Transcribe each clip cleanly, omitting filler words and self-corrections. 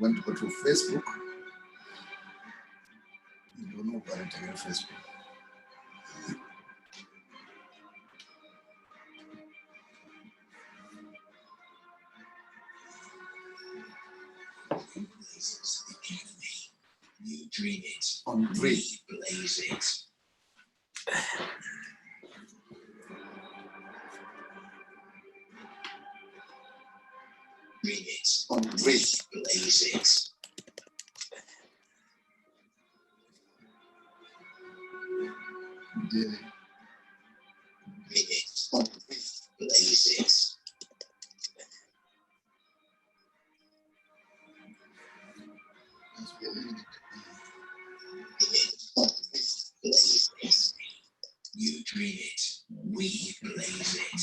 want to go to Facebook. You don't know about it on Facebook. You dream it. On 3. Blaze it. Dream it. On 3. Blaze it. Dream it. On 3. Blaze it. You dream it, we blaze it.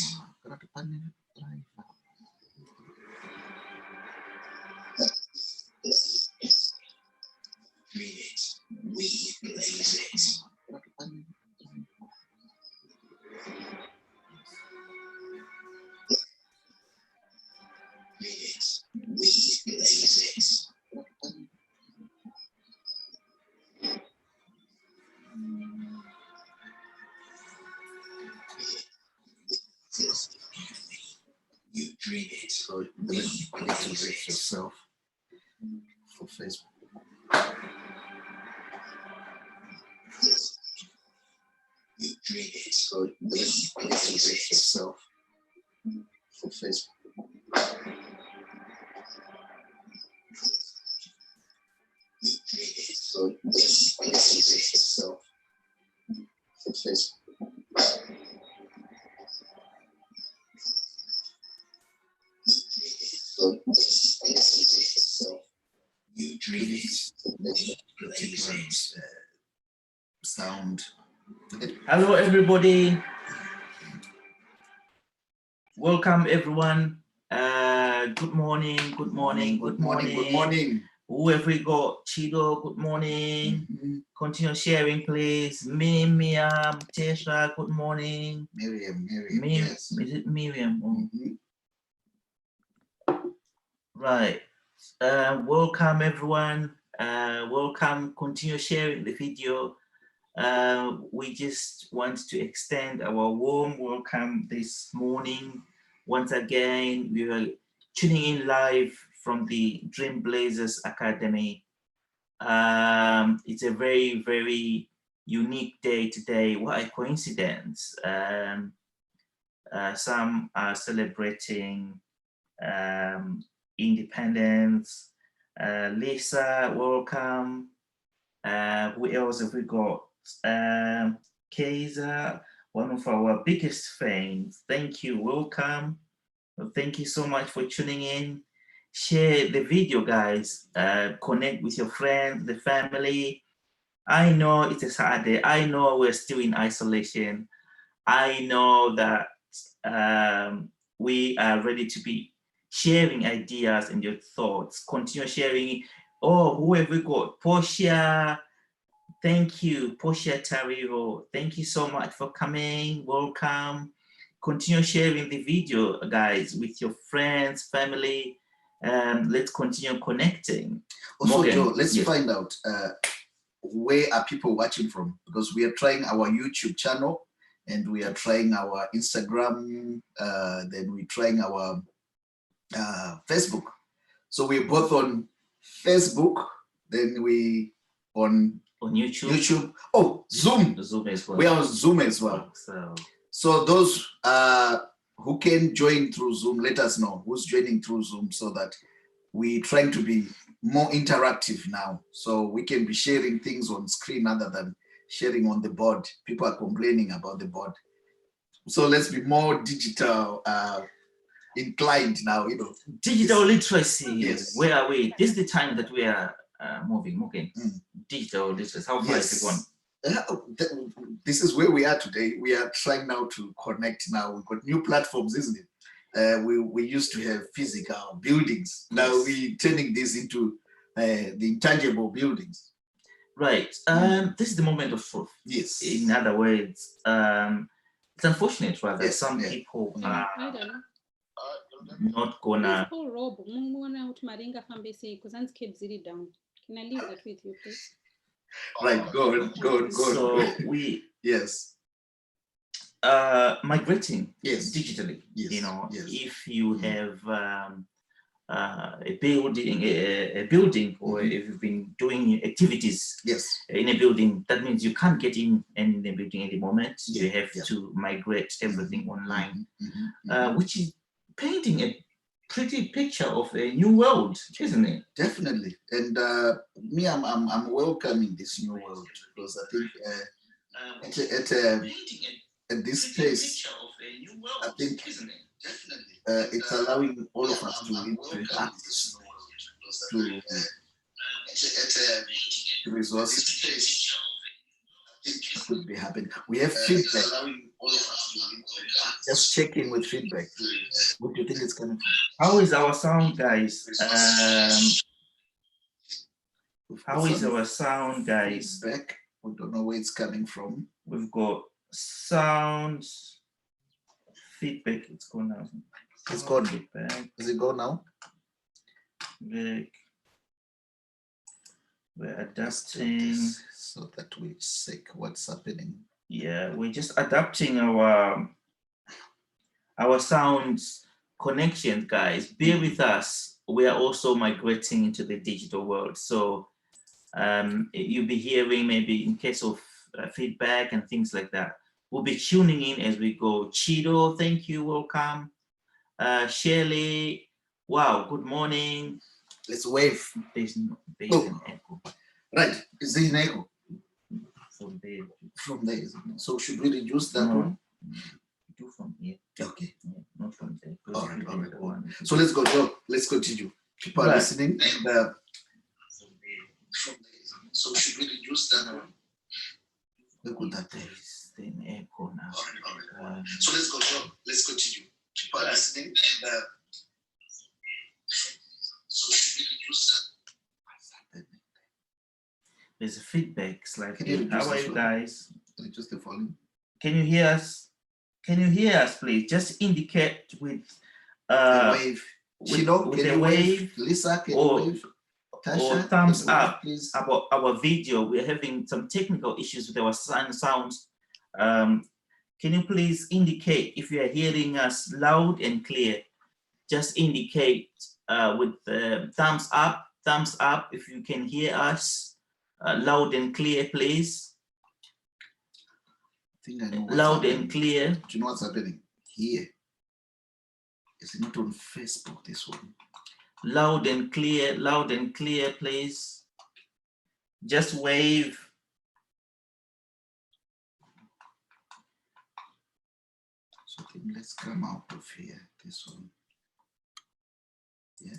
Dream it, we blaze it. Dream it, we blaze it. You dream it, So you blaze yourself for Facebook. You dream it, So you blaze yourself for Facebook. You dream it, So you blaze yourself for Facebook. So you blaze yourself. You dream it, we blaze it. Sound. Hello, everybody. Welcome, everyone. Good morning. Good morning. Good morning. Good morning. Who have we got? Chido. Good morning. Continue sharing, please. Miriam, Tesha. Good morning. Miriam. Yes. Is it Miriam? Right. Welcome, everyone. Welcome. Continue sharing the video. We just want to extend our warm welcome this morning. Once again, we are tuning in live from the Dreamblazers Academy. It's a very, very unique day today. What a coincidence. Some are celebrating independence. Lisa, welcome. Who else have we got? Kaiser, one of our biggest fans. Thank you, welcome. Thank you so much for tuning in. Share the video, guys. Connect with your friends, the family. I know it's a Saturday. I know we're still in isolation. I know that we are ready to be sharing ideas and your thoughts. Continue sharing. Oh, who have we got? Portia. Thank you, Portia Tariro. Thank you so much for coming. Welcome. Continue sharing the video, guys, with your friends, family. Let's continue connecting. Also, Morgan, Joe, let's yes. find out where are people watching from, because we are trying our YouTube channel and we are trying our Instagram, then we're trying our Facebook. So we're both on Facebook, then we on YouTube. Oh, Zoom. Zoom as well. We are on Zoom as well. So those who can join through Zoom, let us know who's joining through Zoom, so that we're trying to be more interactive now. So we can be sharing things on screen other than sharing on the board. People are complaining about the board. So let's be more digital inclined now, you know. Digital literacy. Yes. Where are we? This is the time that we are moving. Okay. Digital literacy. How far is it going? This is where we are today. We are trying now to connect now. We've got new platforms, isn't it? We used to have physical buildings. Now we're turning this into the intangible buildings. Right. This is the moment of truth. Yes. In other words, it's unfortunate, rather. Some people are not gonna. Paul Rob, mungona kuti mari ingafambe sei kuzanzi cape ziri down. Can I leave that with you, please? Right, go on. So we yes. Migrating Yes. digitally. Yes. You know, yes. if you have a building, or if you've been doing activities Yes. in a building, that means you can't get in the building at the moment. Yeah, You have yeah. to migrate everything online, Mhm. which is painting a pretty picture of a new world, isn't it? Definitely. And me, I'm welcoming this new world, because I think at this place, I think it's allowing all of us to have access to resources that could be happening. We have feedback. Just check in with feedback. What do you think it's coming from? How is our sound, guys? How is our sound, guys? Feedback. We don't know where it's coming from. We've got sound feedback. It's gone now. It's gone. Feedback. Does it go now? We're Let's do adapting. this so that we check what's happening. Yeah, we're just adapting our sounds connections, guys. Bear with us. We are also migrating into the digital world. So you'll be hearing, maybe in case of feedback and things like that. We'll be tuning in as we go. Chido, thank you, welcome. Shirley, wow, good morning. Let's wave. There's an echo Right. Is there an echo from there. from there? So should we reduce that No, one? do from here. Okay. Yeah, not from there. All right. One. So let's go. Joe. Let's continue. People are Right. listening. And, so should we reduce that one? Where could that be? There's an echo now. So let's go. Joe. Let's continue. People are listening. And, so should we reduce that? There's a feedback slightly. Can you reduce How are this you one? guys? Reduce the volume. Can you hear us? Can you hear us, please? Just indicate with A wave. with Shino, can a you wave Lisa, can or- you wave? or Tasha, thumbs can you wave, up please. about our video. We're having some technical issues with our sounds. Can you please indicate if you are hearing us loud and clear? Just indicate with thumbs up if you can hear us loud and clear, please. I think I know what's Loud happening. and clear. Do you know what's happening here? Is it not on Facebook, this one? Loud and clear, please. Just wave. So I think let's come out of here. This one. Yeah.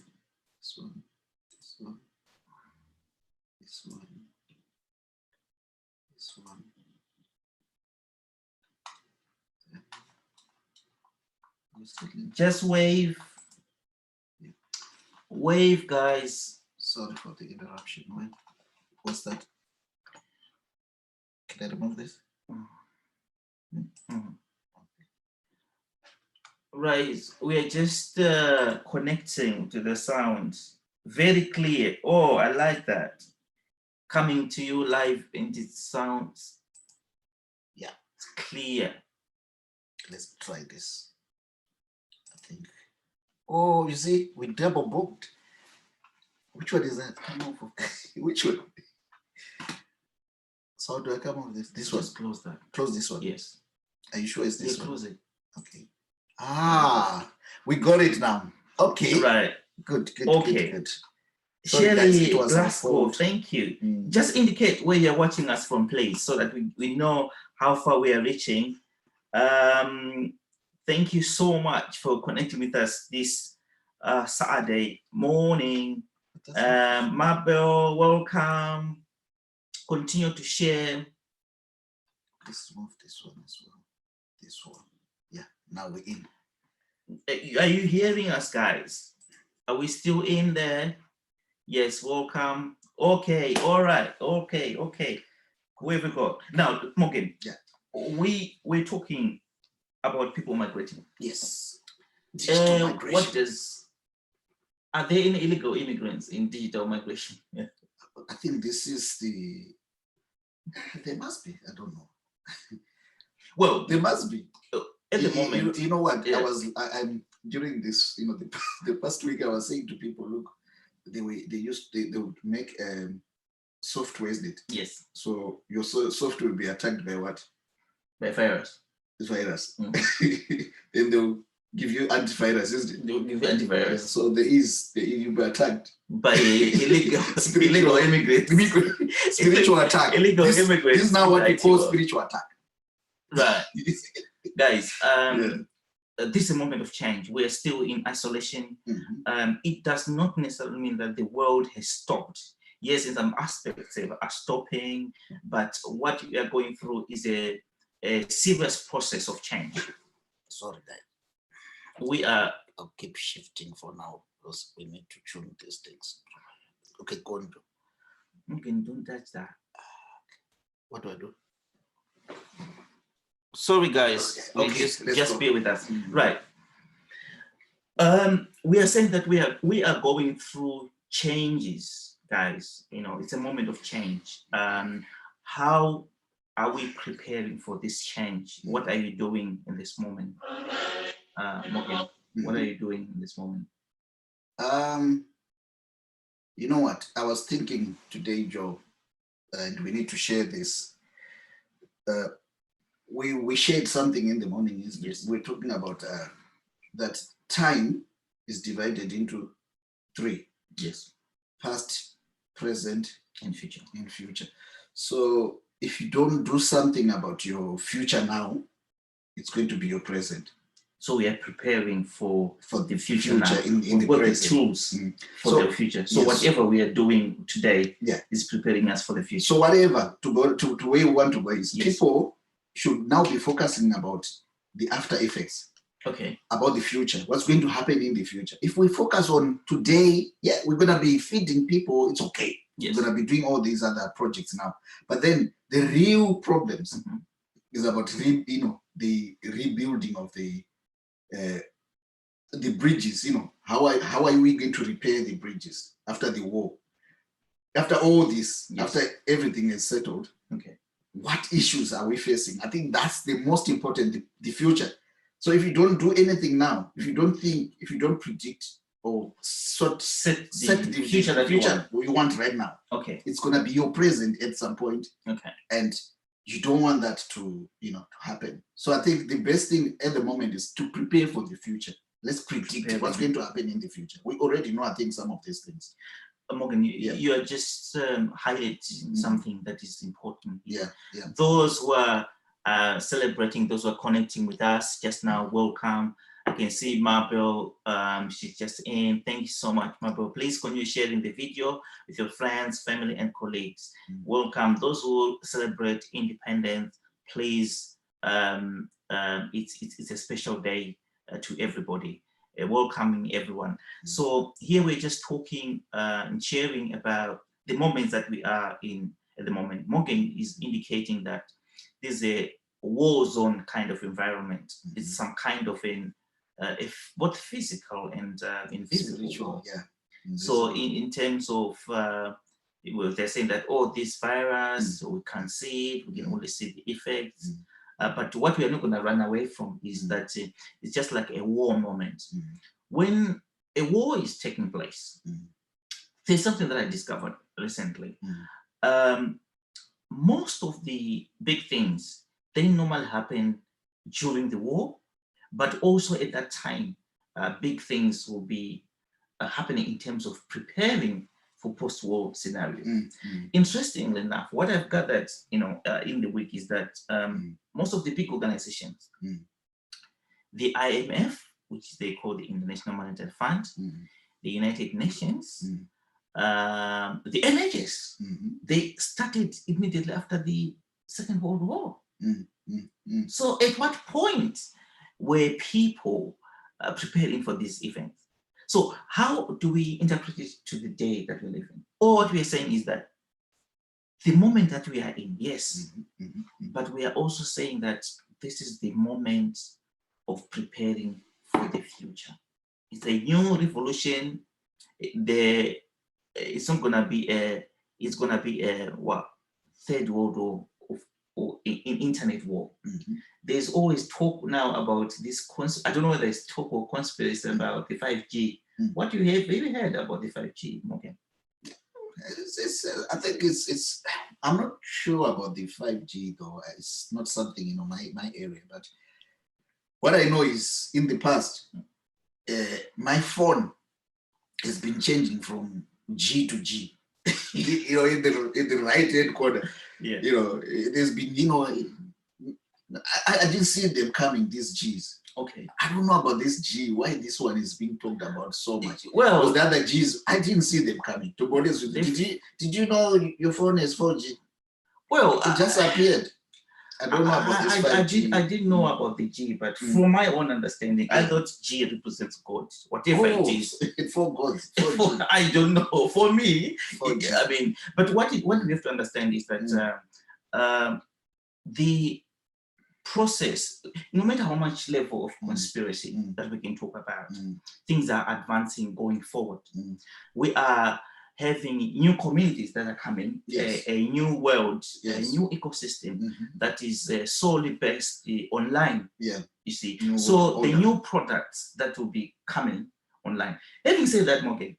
This one. This one. This one. This one. Just wave. Yeah. Wave, guys. Sorry for the interruption. What's that? Can I remove this? Right, we are just connecting to the sound. Very clear. Oh, I like that. Coming to you live and it sounds, Yeah. it's clear. Let's try this. I think. Oh, you see, we double booked. Which one is that? Come off of which one? So how do I come off this? This one. Just close that. Close this one. Yes. Are you sure it's this Yeah, one? close it. Okay. Ah, we got it now. Okay. Right. Good. Okay. Good. Sorry, guys, Shirley it was our Glasgow, fault. thank you. Just indicate where you're watching us from, please, so that we know how far we are reaching. Thank you so much for connecting with us this Saturday morning. Mabel, welcome. Continue to share. Let's move this one as well. This one. Yeah, now we're in. Are you hearing us, guys? Are we still in there? Yes, welcome. Okay, all right. Okay. Where we go? Now, Morgan. Yeah. We're talking about people migrating. Yes. Digital migration. What does, are there any illegal immigrants in digital migration? Yeah. I think this is there must be, I don't know. Well, There must be. at the moment. You know what, yeah. I'm during this, the past week I was saying to people, look, they would make software, isn't it? Yes. So your software will be attacked by what? By virus. Virus. Mm. Then they'll give you antivirus, isn't it? They'll give you antivirus. Yeah, so you'll be attacked By illegal immigrants. Spiritual attack. Illegal this immigrants. is now what we call world. spiritual attack. Right. Guys, Yeah. this is a moment of change. We're still in isolation. It does not necessarily mean that the world has stopped. Yes, in some aspects they are stopping, but what we are going through is a serious process of change. Sorry, Dad. I'll keep shifting for now because we need to tune these things. Okay, go on. Okay, don't touch that. What do I do? Sorry, guys. Okay, Just be with us. Mm-hmm. Right. We are saying that we are going through changes, guys. It's a moment of change. How are we preparing for this change? What are you doing in this moment? Morgan, what are you doing in this moment? You know what? I was thinking today, Joe, and we need to share this. We shared something in the morning. Yes. We're talking about that time is divided into 3. Yes. Past, present, and future. So if you don't do something about your future now, it's going to be your present. So we are preparing for the future now. in the present. Tools for the future. So whatever we are doing today is preparing us for the future. So whatever, to go to where we want to go is people should now be focusing about the after effects. Okay. About the future, what's going to happen in the future. If we focus on today, we're going to be feeding people, it's okay. Yes. We're going to be doing all these other projects now. But then the real problems is about the rebuilding of the bridges. How are we going to repair the bridges after the war? After all this, after everything is settled, what issues are we facing? I think that's the most important, the future. So if you don't do anything now, if you don't think, if you don't predict or set the future that you want right now, it's going to be your present at some point. And you don't want that to happen. So I think the best thing at the moment is to prepare for the future. Let's predict what's going to happen in the future. We already know, I think, some of these things. Morgan, you are just highlighting something that is important. Those who are celebrating, those who are connecting with us just now, welcome. I can see Mabel, she's just in. Thank you so much, Mabel. Please continue sharing the video with your friends, family, and colleagues. Welcome. Those who celebrate independence, please, it's a special day to everybody. Welcoming everyone. So here we're just talking and sharing about the moments that we are in at the moment. Morgan is indicating that there's a war zone kind of environment. It's some kind of both physical and invisible. So in terms of, they're saying that, this virus, we can't see it, we can only see the effects. But what we are not going to run away from is that it's just like a war moment. When a war is taking place, there's something that I discovered recently. Most of the big things, they normally happen during the war, but also at that time, big things will be happening in terms of preparing for post-war scenarios. Interestingly enough, what I've gathered, in the week is that most of the big organizations, the IMF, which they call the International Monetary Fund, the United Nations, the NHS, they started immediately after the Second World War. So at what point were people preparing for these events? So how do we interpret it to the day that we live in? Or what we are saying is that the moment that we are in, yes, but we are also saying that this is the moment of preparing for the future. It's a new revolution. It's not gonna be a what, third world war or in internet war. There's always talk now about this I don't know whether it's talk or conspiracy about the 5G. What you have you heard about the 5G, Morgan? I think it's I'm not sure about the 5G though. It's not something, you know, my area, but what I know is in the past, my phone has been changing from G to G. You know, in the right hand corner. Yeah. You know, there's been, you know, I didn't see them coming, these G's. Okay. I don't know about this G, why this one is being talked about so much. Well, because the other G's, I didn't see them coming. To be honest with you, did you know your phone is 4G? Well, it just appeared. I don't know about this 5G. I didn't know about the G, but from my own understanding, I thought G represents God. Whatever it is. For God. I don't know. For me, 4G. I mean, but what we have to understand is that the process, no matter how much level of conspiracy that we can talk about, things are advancing going forward. We are having new communities that are coming, a new world, a new ecosystem that is solely based online. You see, so the new products that will be coming online. Having said that, Morgan,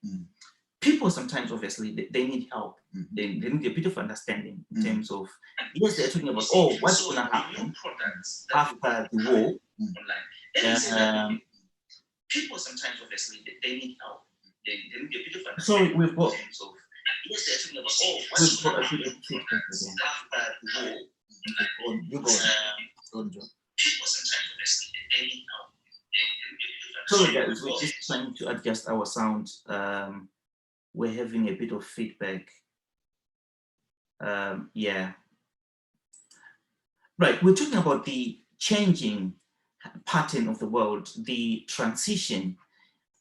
people sometimes obviously they need help. They need a bit of understanding in terms of, yes, they're talking about what's going to happen after the war. People sometimes obviously they need help. They need a bit of understanding. Sorry, we've got. Yes, they're talking about what's going to happen after the war. You go on, John. People sometimes obviously they need help. Sorry guys, we're just trying to adjust our sound. We're having a bit of feedback. Yeah. Right, we're talking about the changing pattern of the world, the transition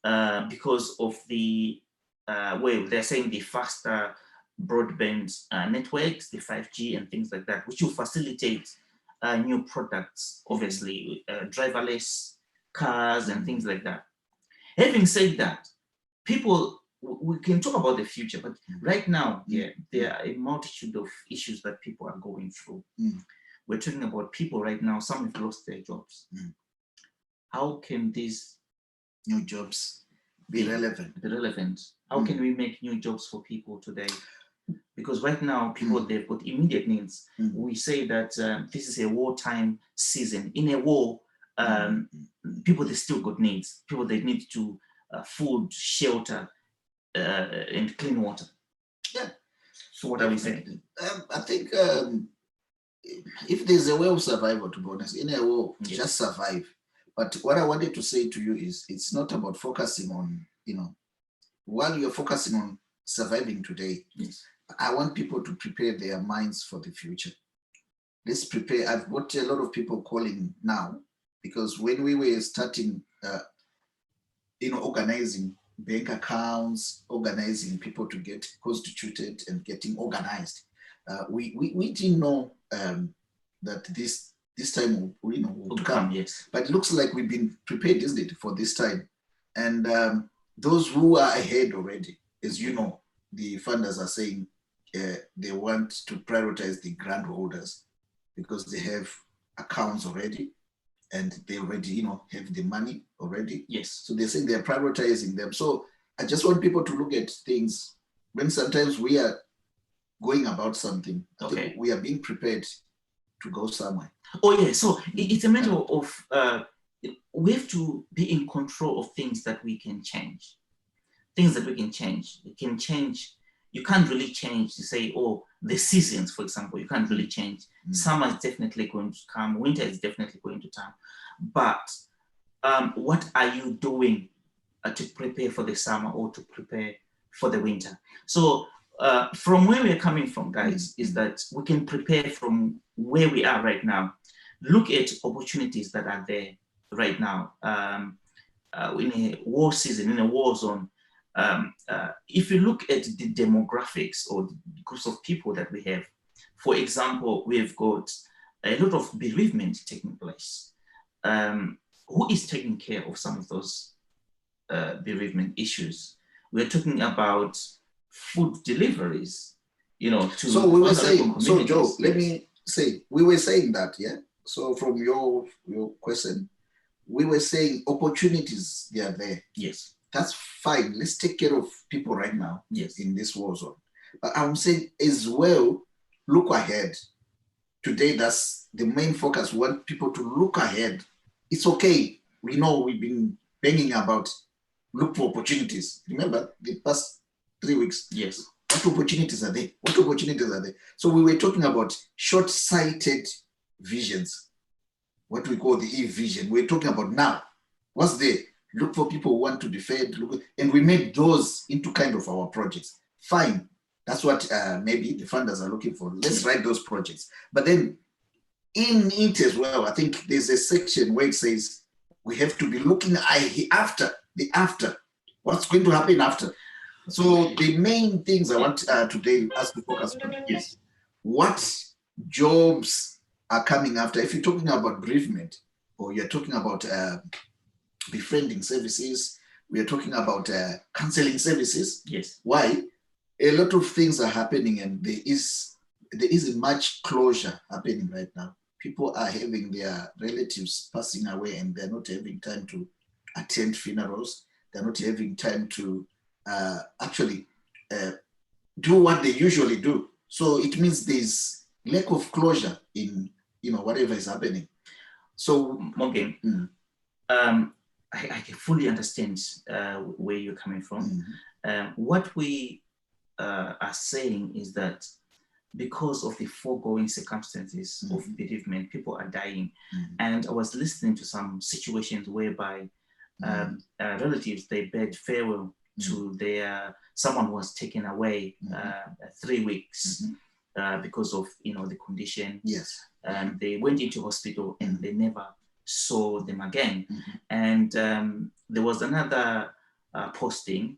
because of the, well, they're saying the faster broadband networks, the 5G and things like that, which will facilitate new products, obviously, driverless cars and things like that. Having said that, people, we can talk about the future, but right now, there are a multitude of issues that people are going through. We're talking about people right now, some have lost their jobs. How can these new jobs be relevant? How can we make new jobs for people today? Because right now, people, they've got immediate needs. We say that this is a wartime season. In a war, people, they still got needs. People, they need to food, shelter, and clean water. Yeah. So what are we saying? I think if there's a way of survival, to be honest, in a war, just survive. But what I wanted to say to you is, it's not about focusing on, you know, while you're focusing on surviving today, I want people to prepare their minds for the future. Let's prepare. I've got a lot of people calling now, because when we were starting, you know, organizing bank accounts, organizing people to get constituted and getting organized, we didn't know that this time will come. Yes. But it looks like we've been prepared, isn't it, for this time? And those who are ahead already, as you know, the funders are saying they want to prioritize the grant holders because they have accounts already and they already, you know, have the money already. Yes. So they're saying they're prioritizing them. So I just want people to look at things when sometimes we are going about something. I think we are being prepared to go somewhere. Oh yeah, so it's a matter of we have to be in control of things that we can change. Things that we can change. It can change. You can't really change to say, oh, the seasons, for example, you can't really change. Summer is definitely going to come. Winter is definitely going to come. But what are you doing to prepare for the summer or to prepare for the winter? So from where we're coming from, guys, is that we can prepare from where we are right now. Look at opportunities that are there right now. In a war season, in a war zone, if you look at the demographics or the groups of people that we have, for example, we've got a lot of bereavement taking place. who is taking care of some of those bereavement issues? We're talking about food deliveries, you know, to so we were vulnerable saying, so Joe, communities. let Yes. me say, we were saying that, yeah. So from your question, we were saying opportunities, they are there. Yes. That's fine. Let's take care of people right now. Yes. In this war zone. But I'm saying as well, look ahead. Today, that's the main focus. We want people to look ahead. It's okay. We know we've been banging about look for opportunities. Remember the past 3 weeks? Yes. What opportunities are there? What opportunities are there? So we were talking about short-sighted visions, what we call the E-vision. We're talking about now. What's there? Look for people who want to be fed, and we made those into kind of our projects. Fine. That's what maybe the funders are looking for. Let's write those projects. But then in it as well, I think there's a section where it says we have to be looking after. What's going to happen after? So the main things I want today us to focus on is what jobs are coming after. If you're talking about bereavement, or you're talking about befriending services, we are talking about counseling services. Yes. Why? A lot of things are happening, and there isn't much closure happening right now. People are having their relatives passing away, and they're not having time to attend funerals. They're not having time to actually do what they usually do. So it means there's lack of closure in whatever is happening. So Morgan, I can fully understand where you're coming from. What we are saying is that because of the foregoing circumstances of bereavement, people are dying. And I was listening to some situations whereby relatives, they bid farewell to someone who was taken away 3 weeks because of the condition. Yes. And they went into hospital and they never saw them again. And there was another posting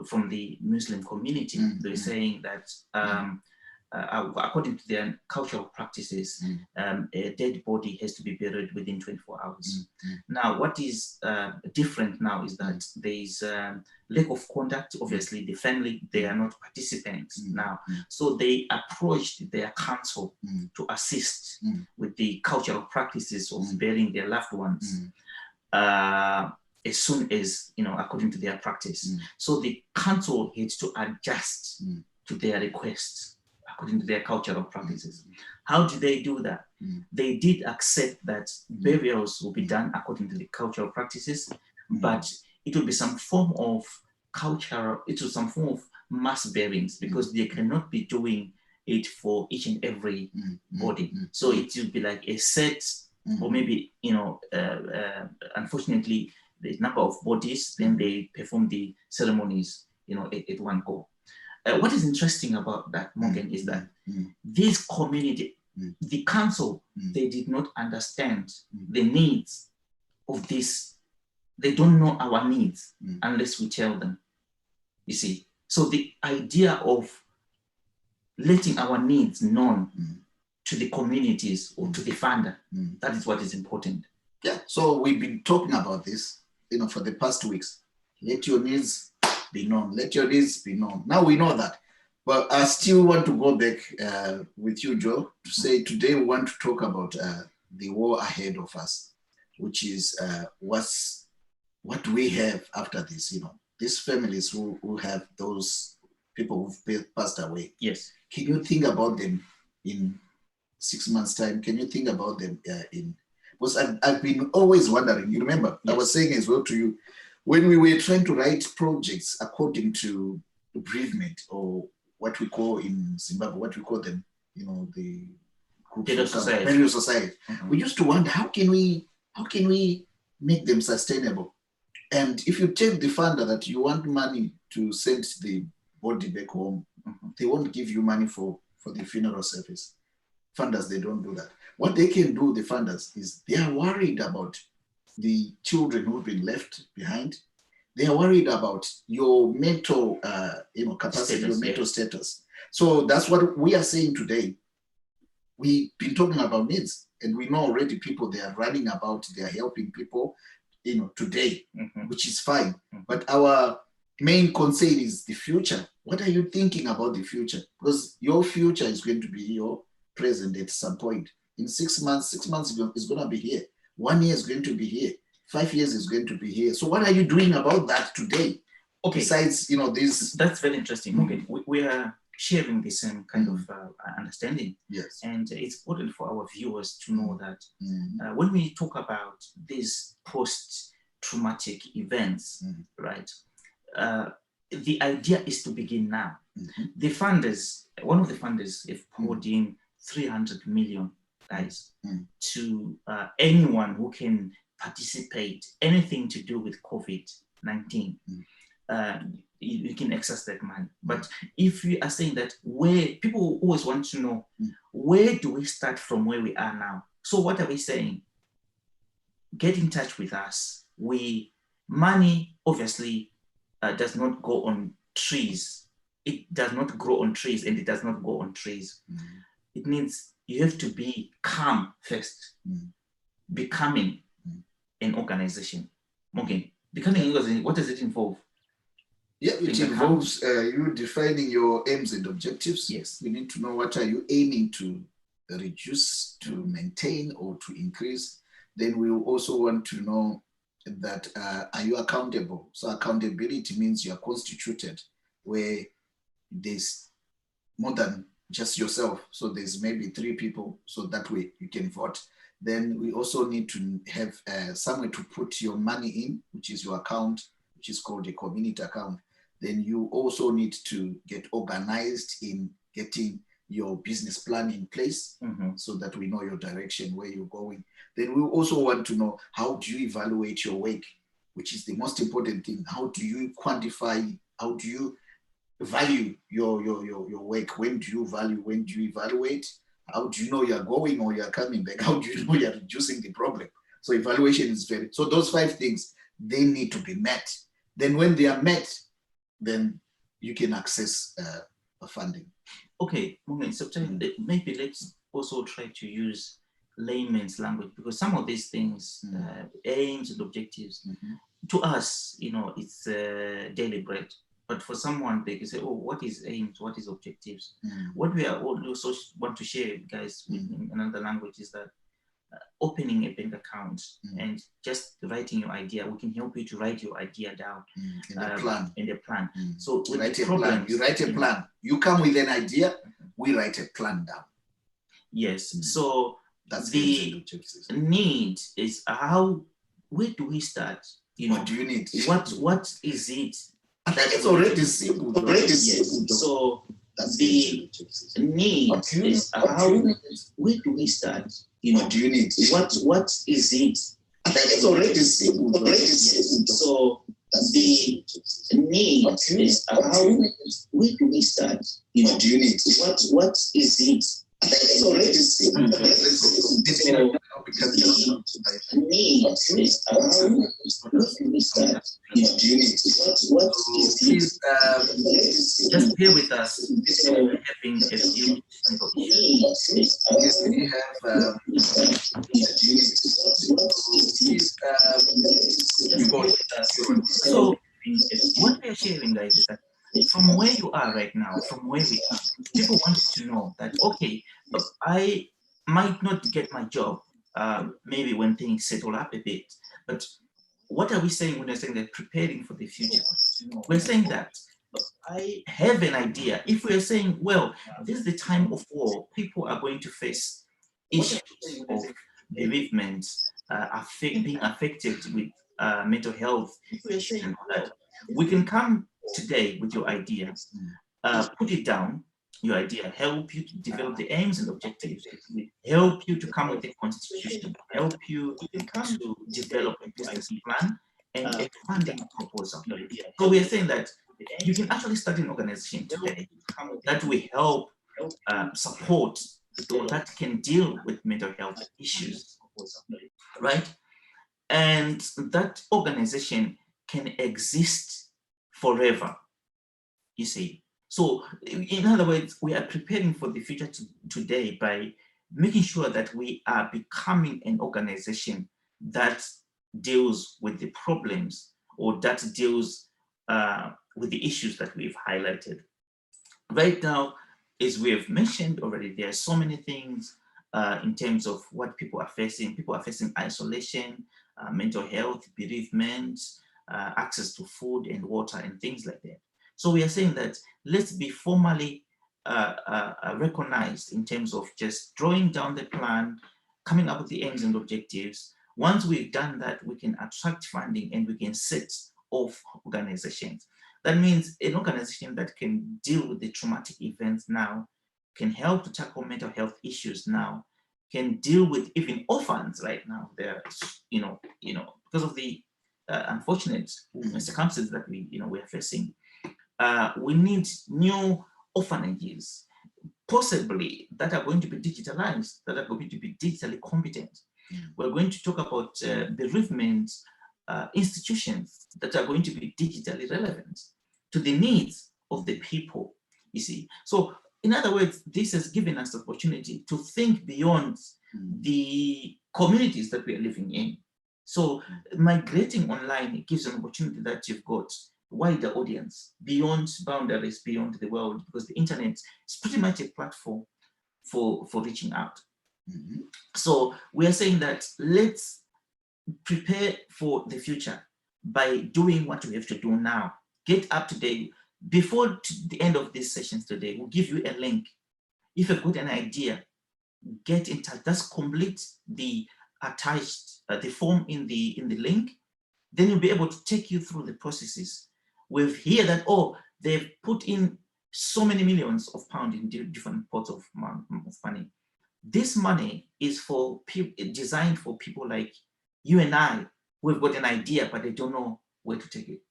from the Muslim community. They're saying that according to their cultural practices, a dead body has to be buried within 24 hours. Now, what is different now is that there is lack of contact. Obviously, the family, they are not participants now. So they approached their council to assist with the cultural practices of burying their loved ones. As soon as, according to their practice. So the council had to adjust to their requests according to their cultural practices. How did they do that? They did accept that burials will be done according to the cultural practices, but it will be some form of mass burials, because they cannot be doing it for each and every body. So it will be like a set, or maybe, unfortunately, the number of bodies, then they perform the ceremonies, at one go. What is interesting about that, Morgan, is that this community, the council, they did not understand the needs of this. They don't know our needs unless we tell them, you see. So the idea of letting our needs known to the communities or to the funder, that is what is important. Yeah, so we've been talking about this, for the past 2 weeks. Let your needs be known. Let your needs be known. Now we know that. But I still want to go back with you, Joe, to say today we want to talk about the war ahead of us, which is what we have after this, these families who have those people who've passed away. Yes. Can you think about them in 6 months' time? Can you think about them because I've been always wondering, you remember, I was saying as well to you, when we were trying to write projects according to bereavement, or what we call in Zimbabwe, what we call them, the burial society. Burial society. We used to wonder, how can we make them sustainable? And if you tell the funder that you want money to send the body back home, they won't give you money for the funeral service. Funders, they don't do that. What they can do, the funders, is they are worried about the children who've been left behind. They are worried about your mental, capacity, status, your mental status. So that's what we are saying today. We've been talking about needs, And we know already people, they are running about, they are helping people, today, which is fine. But our main concern is the future. What are you thinking about the future? Because your future is going to be your present at some point. In 6 months, 6 months is going to be here. 1 year is going to be here. 5 years is going to be here. So what are you doing about that today? Okay. Besides, this. That's very interesting. Okay, we are sharing the same kind of understanding. Yes. And it's important for our viewers to know that when we talk about these post-traumatic events, right, the idea is to begin now. The funders, one of the funders, have poured in 300 million, guys, to anyone who can participate, anything to do with COVID-19. You can access that money. But if we are saying that, where people always want to know, where do we start from where we are now? So what are we saying? Get in touch with us. Money obviously does not go on trees. It does not grow on trees, and it does not go on trees. It means you have to become first, becoming an organization. Okay, becoming an organization, what does it involve? Yeah, it involves you defining your aims and objectives. Yes. You need to know what are you aiming to reduce, to maintain, or to increase. Then we also want to know that are you accountable? So accountability means you are constituted where there's more than just yourself. So there's maybe 3 people, so that way you can vote. Then we also need to have somewhere to put your money in, which is your account, which is called a community account. Then you also need to get organized in getting your business plan in place so that we know your direction, where you're going. Then we also want to know, how do you evaluate your work, which is the most important thing. How do you quantify, how do you value your work? When do you value, when do you evaluate? How do you know you're going or you're coming back? How do you know you're reducing the problem? So evaluation is so those 5 things, they need to be met. Then when they are met, then you can access funding. Okay, so maybe let's also try to use layman's language, because some of these things, aims and objectives, to us, it's daily bread. But for someone, they can say, oh, what is aims? What is objectives? What we also want to share, guys, in another language is that opening a bank account and just writing your idea, we can help you to write your idea down in the plan. So you write a plan. You write a plan. You come with an idea, we write a plan down. Yes. So that's the need is where do we start? What do you need? What is it? I think it's already simple. So the need is where do we start? What do you need? What is it? I think it's already simple. So the need is where do we start? What do you need? What is it? I think it's already simple. Need is where do we start? What do you need? What is it? Just bear with us. We're having a few technical issues. Yes, we have So what we're sharing, guys, is that from where you are right now, from where we are, people want to know that, okay, I might not get my job maybe when things settle up a bit, but what are we saying when we're saying that preparing for the future? We're saying that I have an idea. If we're saying, well, this is the time of war, people are going to face issues of bereavement, being affected with mental health. We can come today with your idea, put it down, your idea, help you to develop the aims and objectives, help you to come with a constitution, help you to develop a business plan and a funding proposal. So we are saying that you can actually start an organization today that will help support or that can deal with mental health issues, right? And that organization can exist forever, you see. So in other words, we are preparing for the future today by making sure that we are becoming an organization that deals with the problems or that deals with the issues that we've highlighted. Right now, as we have mentioned already, there are so many things in terms of what people are facing. People are facing isolation, mental health, bereavement, access to food and water and things like that. So we are saying that let's be formally recognized in terms of just drawing down the plan, coming up with the aims and objectives. Once we've done that, we can attract funding and we can set off organizations. That means an organization that can deal with the traumatic events now, can help to tackle mental health issues now, can deal with even orphans right now. They're, because of the unfortunate circumstances that we're facing. We need new orphanages, possibly that are going to be digitalized, that are going to be digitally competent. We're going to talk about bereavement institutions that are going to be digitally relevant to the needs of the people, you see. So in other words, this has given us the opportunity to think beyond the communities that we are living in. So migrating online gives an opportunity that you've got wider audience beyond boundaries, beyond the world, because the internet is pretty much a platform for reaching out. So we are saying that let's prepare for the future by doing what we have to do now. Get up to date. Before the end of these sessions today, we'll give you a link. If you've got an idea, get in touch. Just complete the attached the form in the link. Then you'll be able to take you through the processes. We've heard that, oh, they've put in so many millions of pounds in different pots of money. This money is for designed for people like you and I, who have got an idea, but they don't know where to take it.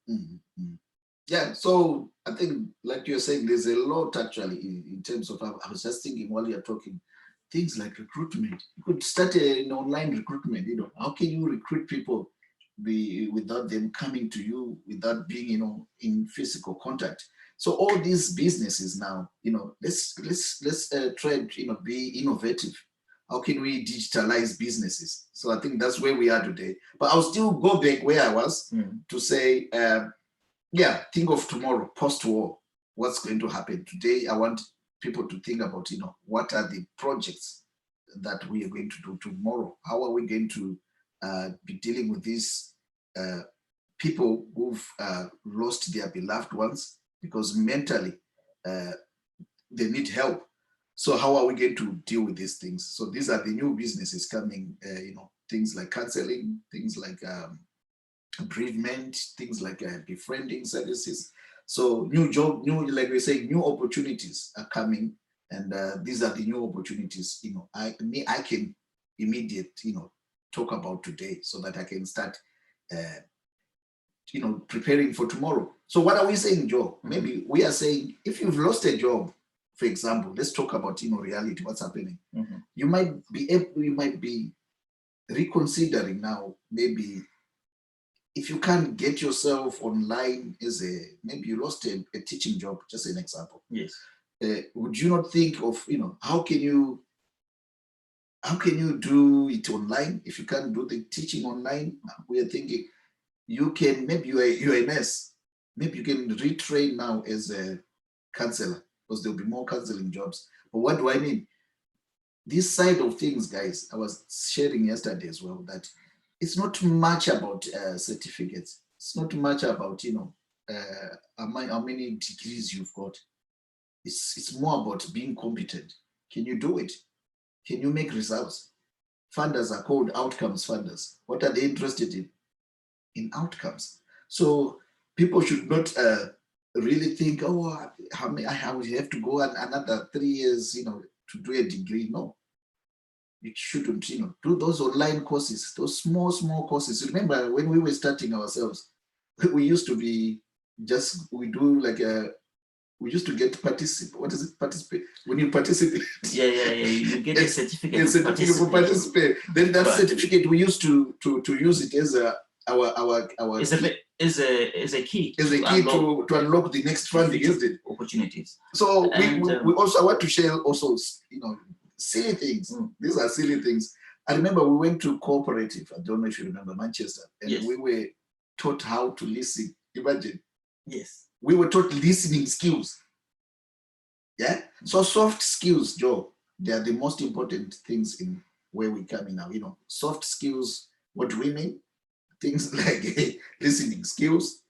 Yeah, so I think, like you're saying, there's a lot actually in terms of, I was just thinking while you're talking, things like recruitment. You could start an online recruitment, how can you recruit people without them coming to you, without being, in physical contact? So all these businesses now, let's try, be innovative. How can we digitalize businesses? So I think that's where we are today. But I'll still go back where I was to say, think of tomorrow, post-war, what's going to happen. Today, I want people to think about, what are the projects that we are going to do tomorrow? How are we going to be dealing with these people who've lost their beloved ones, because mentally they need help. So how are we going to deal with these things? So these are the new businesses coming, things like counseling, things like bereavement, things like befriending services. So like we say, new opportunities are coming, and these are the new opportunities. I can immediately, talk about today, so that I can start, preparing for tomorrow. So what are we saying, Joe? Maybe we are saying, if you've lost a job, for example, let's talk about reality, what's happening. You might be reconsidering now, maybe. If you can't get yourself online maybe you lost a teaching job, just an example. Yes. Would you not think of, how can you do it online? If you can't do the teaching online, we are thinking maybe you're a nurse. Maybe you can retrain now as a counselor, because there'll be more counseling jobs. But what do I mean? This side of things, guys, I was sharing yesterday as well, that it's not much about certificates. It's not much about, how many degrees you've got. It's more about being competent. Can you do it? Can you make results? Funders are called outcomes funders. What are they interested in? In outcomes. So people should not really think, I have to go another 3 years, to do a degree. No. You shouldn't, do those online courses, those small courses. Remember when we were starting ourselves, we used to be we used to get participate. What is it? Participate. When you participate. Yeah. You get a certificate. A certificate for participate. Then that certificate, we used to use it as our is a key. Is a key to unlock the next funding, isn't it? Opportunities. So we also want to share also, silly things. These are silly things. I remember we went to cooperative. I don't know if you remember Manchester, and Yes. we were taught how to listen. Imagine. Yes. We were taught listening skills. Yeah. So soft skills, Joe, they are the most important things in where we come in now. You know, soft skills. What do we mean? Things like listening skills,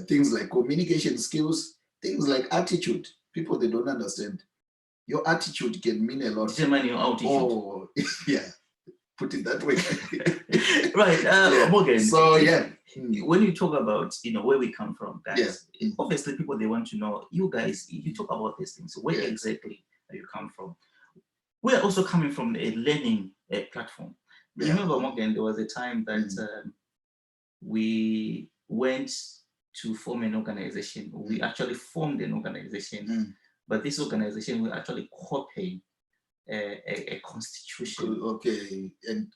things like communication skills, things like attitude. People, they don't understand. Your attitude can mean a lot. Determine your altitude. Oh, yeah. Put it that way. Right, Yeah. Morgan. So yeah. When you talk about where we come from, guys, Yeah. obviously people, they want to know, you guys, you talk about these things. Where Yeah. exactly do you come from? We are also coming from a learning platform. Yeah. Remember, Morgan, there was a time that we went to form an organization. We actually formed an organization, but this organization, we actually copying a constitution. Okay, and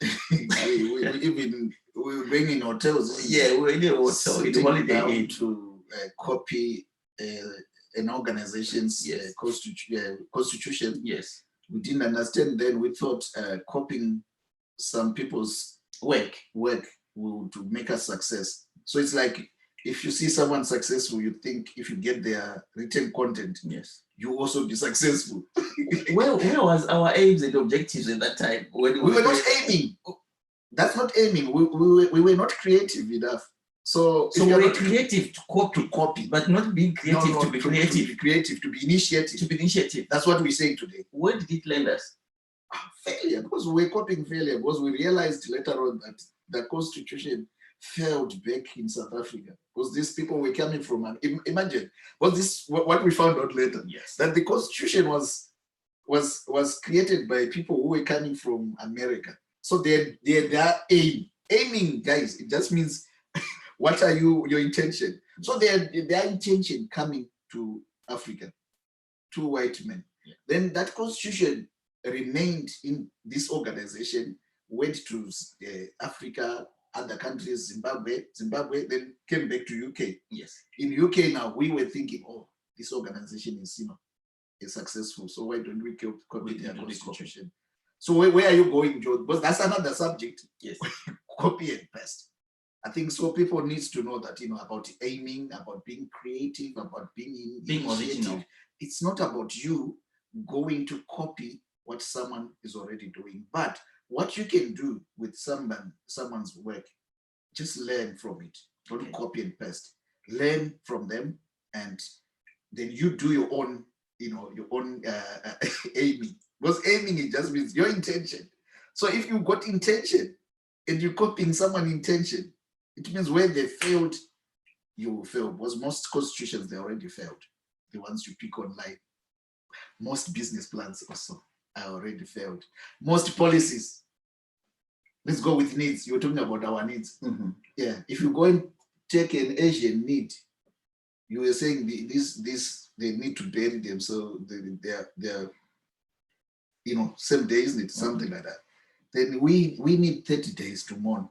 we were being in hotels. Yeah, we were in a hotel in the Holiday Inn to copy an organization's constitution. Yes. We didn't understand then. We thought copying some people's work to make us success. So it's like if you see someone successful, you think if you get their written content, yes, you also be successful. Where was our aims and objectives at that time? When we were not aiming. That's not aiming. We were not creative enough. So we were creative to copy, but not being creative to be creative. To be creative, to be initiative. That's what we're saying today. Where did it land us? Failure, because we were copying failure, because we realized later on that the constitution failed back in South Africa, because these people were coming from imagine what we found out later. Yes. That the constitution was created by people who were coming from America. So their aiming, guys, it just means what are your intention? So their intention coming to Africa, two white men. Yeah. Then that constitution remained in this organization, went to Africa, other countries, Zimbabwe, then came back to UK. Yes. In UK now, we were thinking, oh, this organization is successful, so why don't we copy their constitution? So where are you going, Joe? Because that's another subject. Yes. Copy and paste. I think so people needs to know that, about aiming, about being creative, about being original. It's not about you going to copy what someone is already doing, but what you can do with someone's work, just learn from it. Don't copy and paste. Learn from them, and then you do your own, your own aiming. Because aiming, it just means your intention. So if you got intention and you're copying someone's intention, it means where they failed, you will fail. Because most constitutions, they already failed. The ones you pick online. Most business plans also are already failed. Most policies. Let's go with needs. You're talking about our needs. Mm-hmm. Yeah. If you go and take an Asian need, you were saying this they need to bury them, so they're same day, isn't it? Something like that. Then we need 30 days to mourn.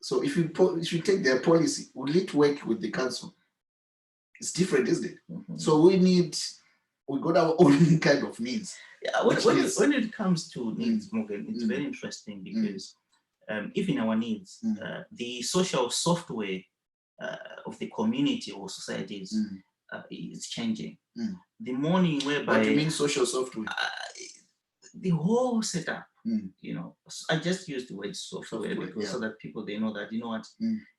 So if you take their policy, will it work with the council? It's different, isn't it? Mm-hmm. So we got our own kind of needs. Yeah, when it comes to needs, Morgan, it's very interesting because even our needs, the social software of the community or societies is changing. The morning whereby... What do you mean social software? The whole setup, I just use the word software because so that people, they know that,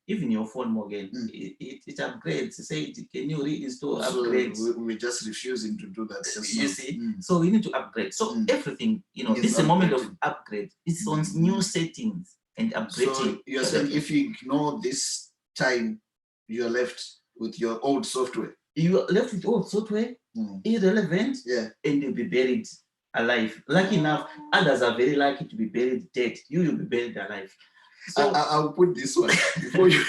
even your phone, Morgan, it upgrades. Say, can you reinstall upgrades? So we're just refusing to do that. You see? So we need to upgrade. So everything, this is a moment of upgrade. It's on new settings and upgrading. So you're saying if you ignore this time, you're left with your old software. You are left with old software, irrelevant, and you'll be buried alive. Lucky enough, others are very lucky to be buried dead. You will be buried alive. So I'll put this one before you.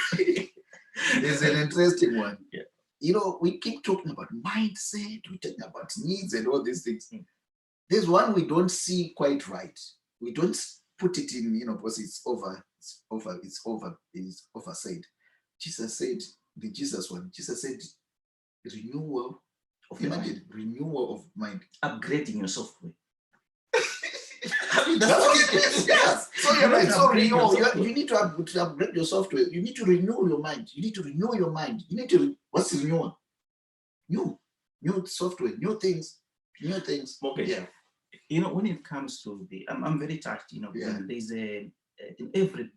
There's an interesting one. Yeah. We keep talking about mindset, we're talking about needs and all these things. There's one we don't see quite right. We don't put it in, because it's oversaid. Jesus said, Jesus said, renewal of mind. Upgrading your software. I mean, That's what it is. Yes. So you're right. So upgrade your software. you need to upgrade your software. You need to renew your mind. You need to renew your mind. You need to, what's renewal? New software, new things. Okay. Yeah. You know, when it comes to the, I'm very touched. You know, Yeah. there's in every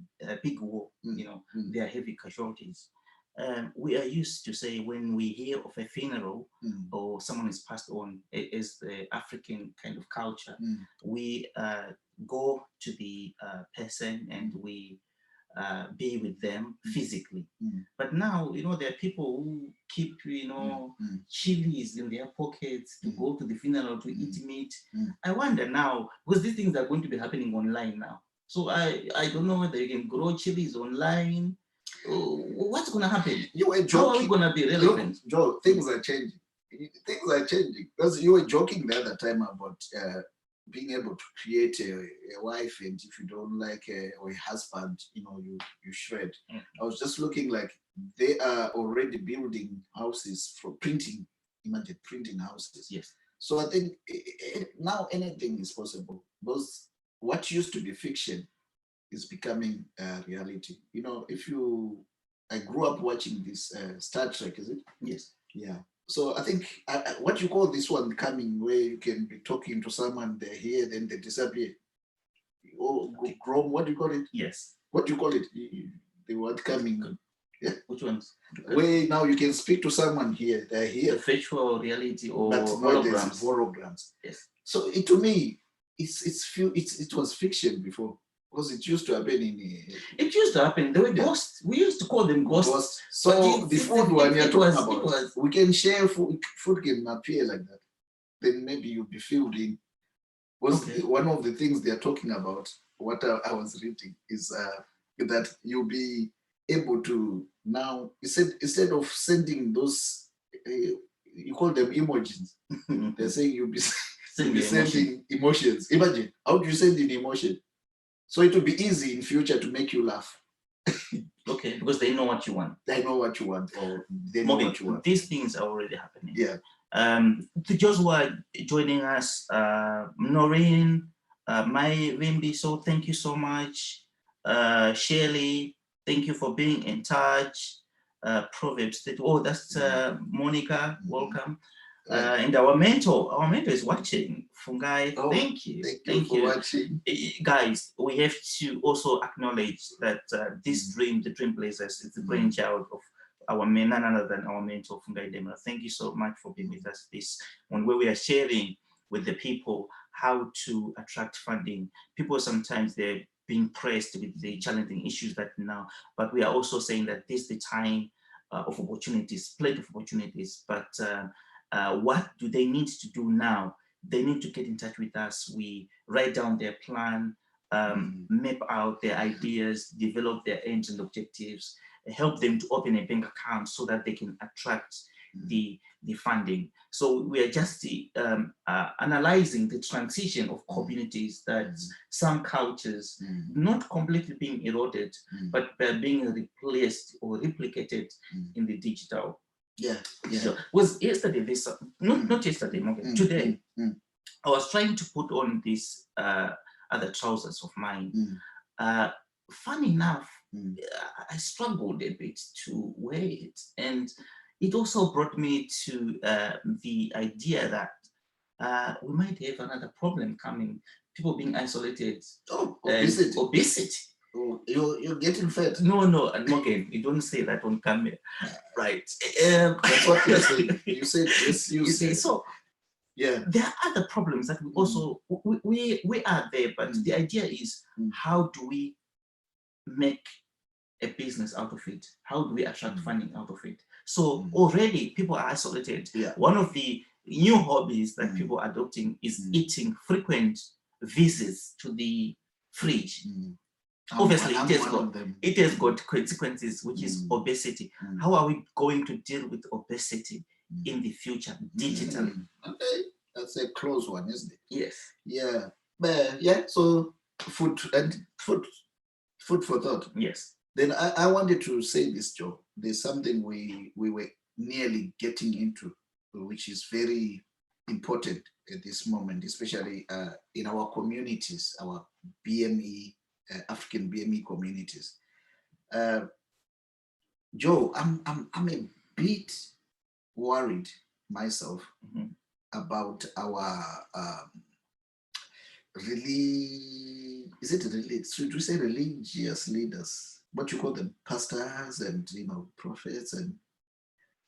big war, you know, Mm. there are heavy casualties. We are used to say when we hear of a funeral or someone is passed on, as the African kind of culture, we go to the person and we be with them physically. But now, you know, there are people who keep, you know, chilies in their pockets to go to the funeral to eat meat. I wonder now, because these things are going to be happening online now. So I don't know whether you can grow chilies online. What's going to happen? You were joking. How are we going to be relevant? Joe, things are changing. Things are changing. Because you were joking the other time about being able to create a wife, and if you don't like or a husband, you know, you shred. I was just looking like they are already building houses for printing. Imagine printing houses. Yes. So I think now anything is possible. Because what used to be fiction is becoming reality. You know, I grew up watching this Star Trek, is it? Yes. Yeah. So I think what you call this one coming, where you can be talking to someone, they're here, then they disappear. Oh, Chrome, what do you call it? Yes. What do you call it? The word coming. Yeah. Which ones? Where now you can speak to someone here, they're here. The virtual reality or But holograms. Holograms. Yes. So to me, it was fiction before. Because it used to happen It used to happen. They were ghosts. We used to call them ghosts. So the food one you're talking about, we can share food can appear like that. Then maybe you'll be filled in. One of the things they're talking about, what I was reading, is that you'll be able to now, instead of sending those, you call them emojis, they're saying you'll be sending emotions. Imagine, how do you send an emotion? So it will be easy in future to make you laugh. Okay, because they know what you want. They know what you want, or they know what you want. These things are already happening. Yeah. To those who are joining us, Noreen, Mai Vimbi, so thank you so much. Shirley, thank you for being in touch. Proverbs, that's Monica, welcome. And our mentor is watching. Fungai, thank you. Thank you for watching. Guys, we have to also acknowledge that this dream, the Dreamblazers, is the brainchild of our man, none other than our mentor, Fungai Demra. Thank you so much for being with us this one, where we are sharing with the people how to attract funding. People sometimes they're being pressed with the challenging issues that now, but we are also saying that this is the time of opportunities, plenty of opportunities, but what do they need to do now? They need to get in touch with us. We write down their plan, map out their ideas, develop their aims and objectives, help them to open a bank account so that they can attract the funding. So we are just analyzing the transition of communities, that some cultures not completely being eroded, but being replaced or replicated in the digital. Yeah. So was yesterday not yesterday, Morgan, today I was trying to put on these other trousers of mine. Funny enough, I struggled a bit to wear it, and it also brought me to the idea that we might have another problem coming, people being isolated. Obesity. Obesity. Oh, you're getting fat. No, and Morgan, you don't say that on camera. Right. That's what you're saying. You said yes, you said. So yeah, there are other problems that we also we are there, but the idea is how do we make a business out of it? How do we attract funding out of it? So already people are isolated. One of the new hobbies that people are adopting is eating frequent visits to the fridge. Obviously, it has got consequences, which is obesity. How are we going to deal with obesity in the future digitally? Okay, that's a close one, isn't it? Yes. Yeah. But yeah. So food for thought. Yes. Then I wanted to say this, Joe. There's something we were nearly getting into, which is very important at this moment, especially in our communities, our BME, African BME communities. Joe, I'm a bit worried myself about our should we say religious leaders? What you call them, pastors and prophets, and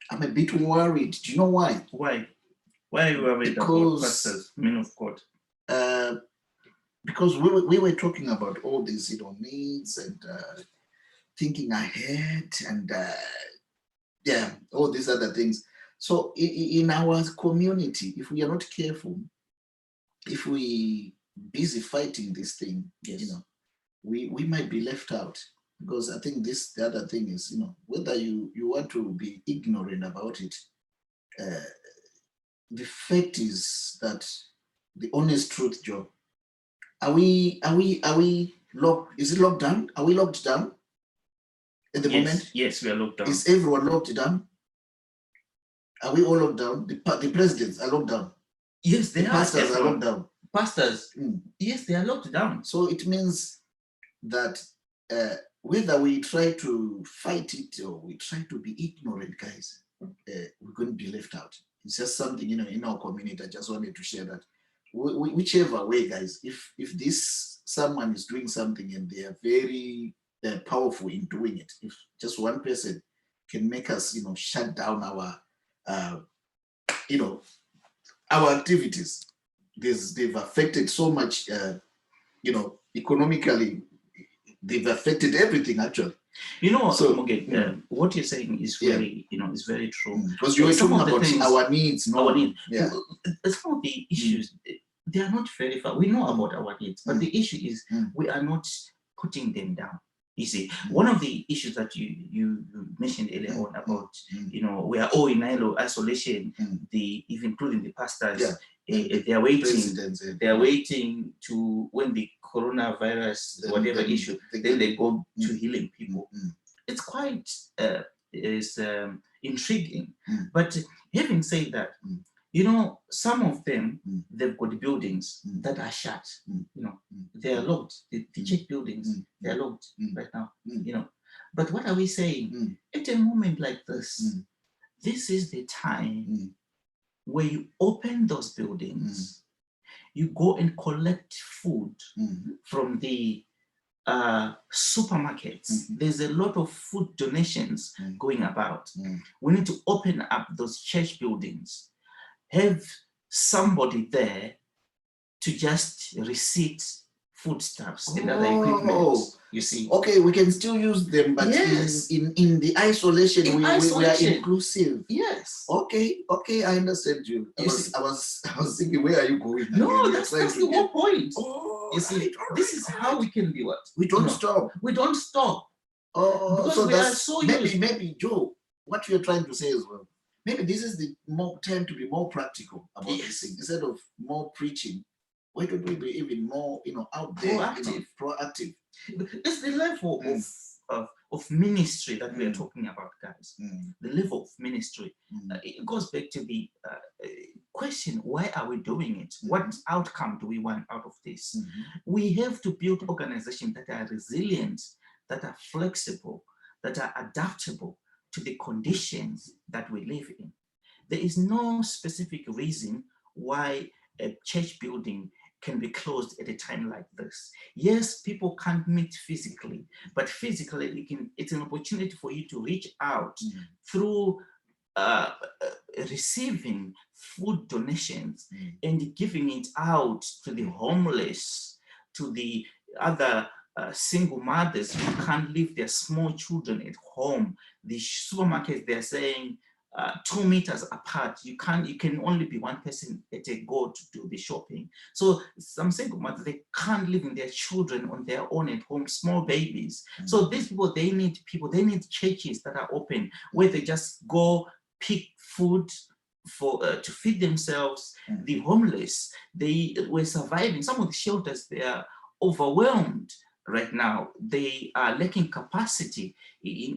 I'm a bit worried. Do you know why? Why? Why are you worried about pastors, men of God? Because we were talking about all these needs and thinking ahead and all these other things. So in our community, if we are not careful, if we busy fighting this thing, we might be left out. Because I think the other thing is, whether you want to be ignorant about it, the fact is that the honest truth, Joe, are we locked? Is it locked down? Are we locked down at the moment? Yes, we are locked down. Is everyone locked down? Are we all locked down? The presidents are locked down. Yes, the pastors are locked down. Pastors, yes, they are locked down. So it means that whether we try to fight it or we try to be ignorant, guys, we're going to be left out. It's just something, in our community. I just wanted to share that. Whichever way, guys, if someone is doing something and they are very powerful in doing it, if just one person can make us, shut down our, our activities, they've affected so much, economically, they've affected everything actually. What you're saying is very, is very true. Because you were talking about our needs, our needs. Yeah. Some of the issues, they are not very far. We know about our needs, but the issue is we are not putting them down. You see, one of the issues that you mentioned earlier on about, we are all in isolation, even including the pastors, they are waiting. They are waiting to when the coronavirus, whatever issue, then they go to healing people. It's quite intriguing. But having said that, some of them, they've got buildings that are shut. They are locked. The church buildings, they are locked right now. But what are we saying? At a moment like this, this is the time where you open those buildings, you go and collect food from the supermarkets. There's a lot of food donations going about. We need to open up those church buildings, have somebody there to just receipt foodstuffs and other equipment. You see, okay, we can still use them, but in the isolation, we are inclusive. Yes. Okay, I understand you. I was thinking, where are you going? No, that's the whole point. You see, right. This is how we can be what? We don't stop. We don't stop. Because so we are so used. Maybe Joe, what you're trying to say as well. Maybe this is the more time to be more practical about this thing. Instead of more preaching, why don't we be even more, out there, proactive? It's the level of ministry that we are talking about, guys. The level of ministry. It goes back to the question, why are we doing it? What outcome do we want out of this? We have to build organizations that are resilient, that are flexible, that are adaptable to the conditions that we live in. There is no specific reason why a church building can be closed at a time like this. Yes, people can't meet physically, but physically it's an opportunity for you to reach out through receiving food donations and giving it out to the homeless, to the other single mothers who can't leave their small children at home. The supermarkets, they're saying 2 meters apart. You can only be one person at a go to do the shopping. So some single mothers, they can't leave their children on their own at home, small babies. So these people, they need churches that are open where they just go pick food to feed themselves. The homeless, they were surviving. Some of the shelters, they are overwhelmed right now. They are lacking capacity,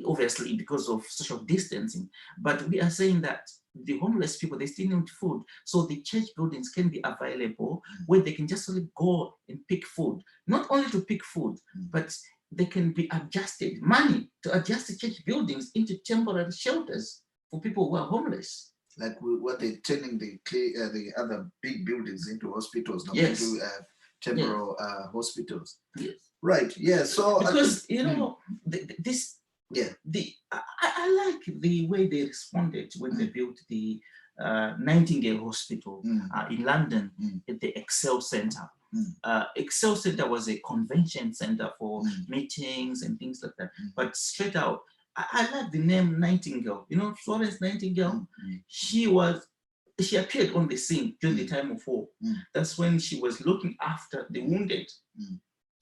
obviously because of social distancing. But we are saying that the homeless people, they still need food. So the church buildings can be available where they can just really go and pick food. Not only to pick food, but they can be adjusted, money to adjust the church buildings into temporary shelters for people who are homeless. Like what they're turning the other big buildings into hospitals now, Yes. into temporal hospitals. Yes. Right. Yeah. So Because you know yeah. I like the way they responded when they built the Nightingale Hospital in London at the Excel Center. Excel Center was a convention center for meetings and things like that. But straight out, I like the name Nightingale. You know, Florence Nightingale. She appeared on the scene during the time of war. That's when she was looking after the wounded,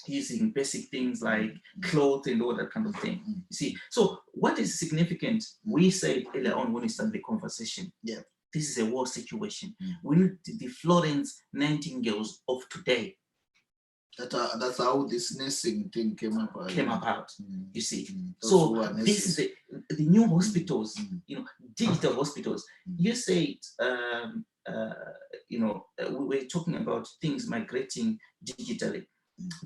using basic things like clothes and all that kind of thing. You see, so what is significant? We said earlier on when we started the conversation. Yeah. This is a war situation. We need the Florence Nightingales of today. That's how this nursing thing came about. You see. So this is the new hospitals, you know, digital hospitals. You said, you know, we're talking about things migrating digitally.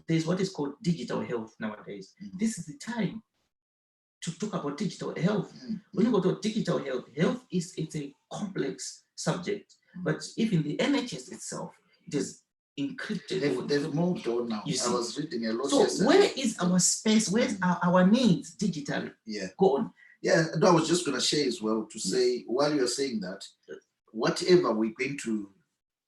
There's what is called digital health nowadays. This is the time to talk about digital health. When you go to digital health, it's a complex subject, but even the NHS itself, it is encrypted. They've moved on now. You see. I was reading a lot. So yesterday. where is our space? Where's our needs digitally? Yeah. Go on. Yeah, no, I was just going to share as well to say, while you're saying that, whatever we're going to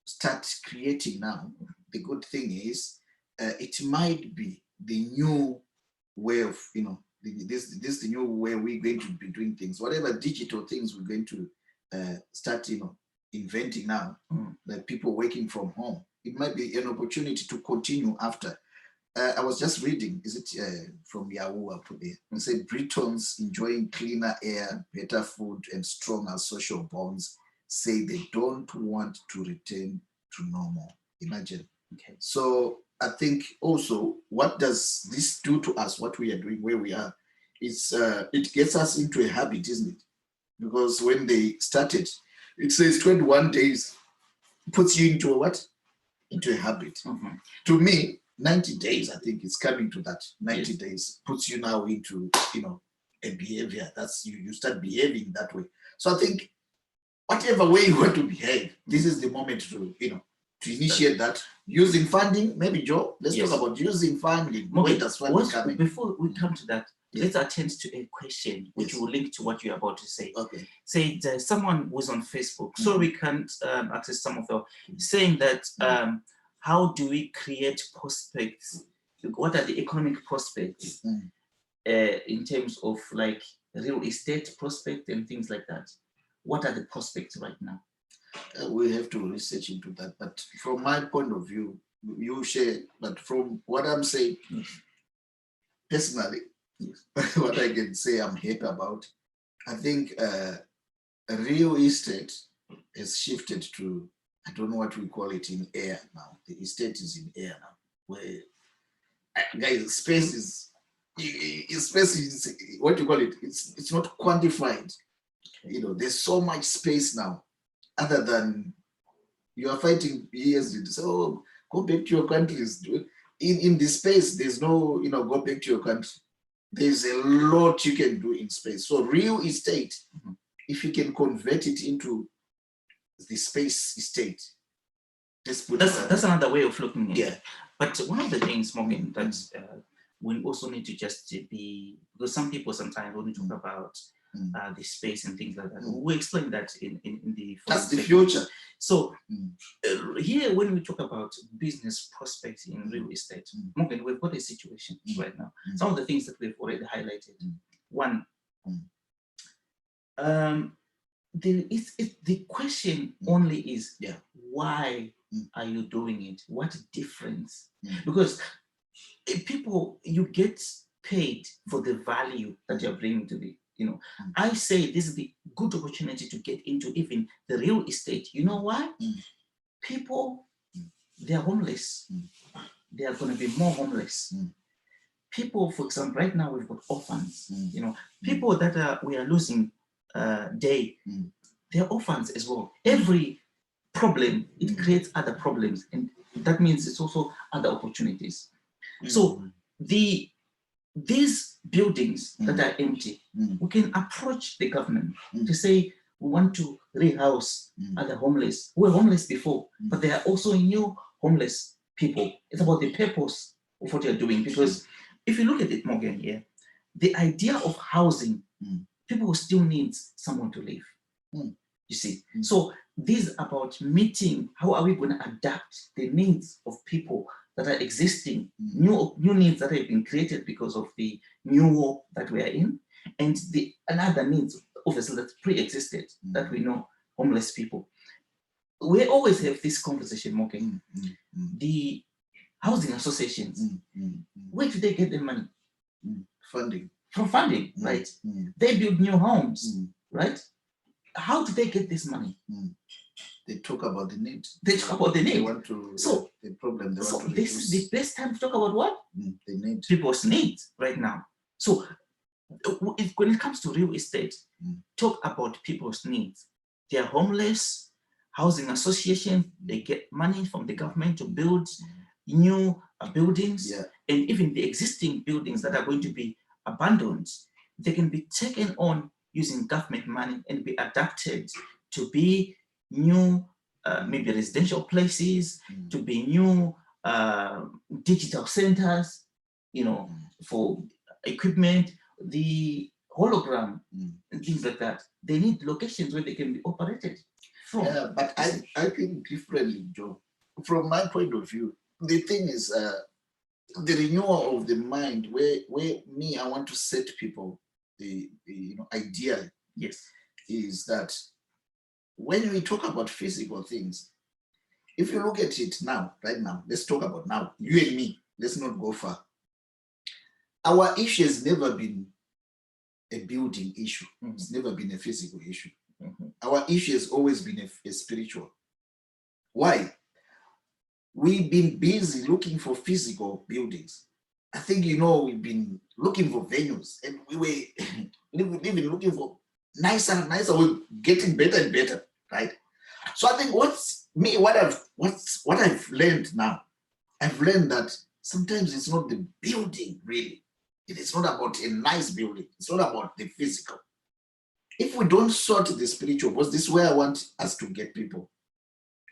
start creating now, the good thing is it might be the new way of, you know, this the new way we're going to be doing things. Whatever digital things we're going to start, you know, inventing now, like people working from home, it might be an opportunity to continue after. I was just reading, is it from Yahoo up there? It said Britons enjoying cleaner air, better food, and stronger social bonds say they don't want to return to normal. Imagine. Okay. So I think also, what does this do to us? What we are doing, where we are, is it gets us into a habit, isn't it? Because when they started, it says 21 days puts you into a what? Into a habit. To me, 90 days, I think it's coming to that. 90 days puts you now into, you know, a behavior. That's you start behaving that way. So I think whatever way you want to behave, this is the moment to, you know, to initiate that using funding. Maybe Joe, let's talk about using funding. Okay. Coming. Before we come to that, let's attend to a question which will link to what you're about to say. Okay. Say someone was on Facebook, so we can't access some of the saying that how do we create prospects? What are the economic prospects in terms of like real estate prospect and things like that? What are the prospects right now? We have to research into that. But from my point of view, you share. But from what I'm saying, personally, what I can say I'm happy about, I think real estate has shifted to, I don't know what we call it in air now. The estate is in air now, where guys, space is what you call it. It's not quantified. You know, there's so much space now, other than you are fighting years. So go back to your countries. In this space, there's no, you know, go back to your country. There's a lot you can do in space. So real estate, if you can convert it into the space estate, that's another way of looking at it. But one of the things, Morgan, that we also need to just be, because some people sometimes when we talk about the space and things like that, we explain that in the that's the future. So here, when we talk about business prospects in real estate, Morgan, we've got a situation right now. Some of the things that we've already highlighted. One, the question only is, why are you doing it? What difference? Because people, you get paid for the value that you're bringing to the, you know, I say this is the good opportunity to get into even the real estate. You know why? People, they are homeless. They are going to be more homeless. People, for example, right now we've got orphans. You know, people that we are losing day. they're orphans as well. Every problem, it creates other problems, and that means it's also other opportunities. So these buildings that are empty, we can approach the government to say we want to rehouse other homeless who were homeless before, but there are also new homeless people. It's about the purpose of what you're doing, because if you look at it, Morgan, the idea of housing, people still need someone to live. You see, so this is about meeting. How are we going to adapt the needs of people that are existing, new needs that have been created because of the new war that we are in, and the another needs, obviously, that pre-existed, that we know, homeless people. We always have this conversation, Morgan. The housing associations, where do they get the money? Funding. From funding, right? They build new homes, right? How do they get this money? They talk about the need. They talk about the need. They want to, so the problem. They so want to this is the best time to talk about what? The need. People's needs right now. So when it comes to real estate, talk about people's needs. They are homeless, housing association, they get money from the government to build new buildings, and even the existing buildings that are going to be abandoned, they can be taken on using government money and be adapted to be new, maybe residential places, to be new digital centers, you know, for equipment, the hologram, and things like that. They need locations where they can be operated from. Yeah, but I think differently, Joe. From my point of view, the thing is the renewal of the mind, where me, I want to set people the idea is that when we talk about physical things, if you look at it now, right now, let's talk about now, you and me, let's not go far. Our issue has never been a building issue. It's never been a physical issue. Our issue has always been a spiritual. Why? We've been busy looking for physical buildings. I think, we've been looking for venues, and we were even looking for nicer and nicer. We're getting better and better, right? So I think what I've learned now, I've learned that sometimes it's not the building really. It is not about a nice building. It's not about the physical. If we don't sort the spiritual, because this is where I want us to get people.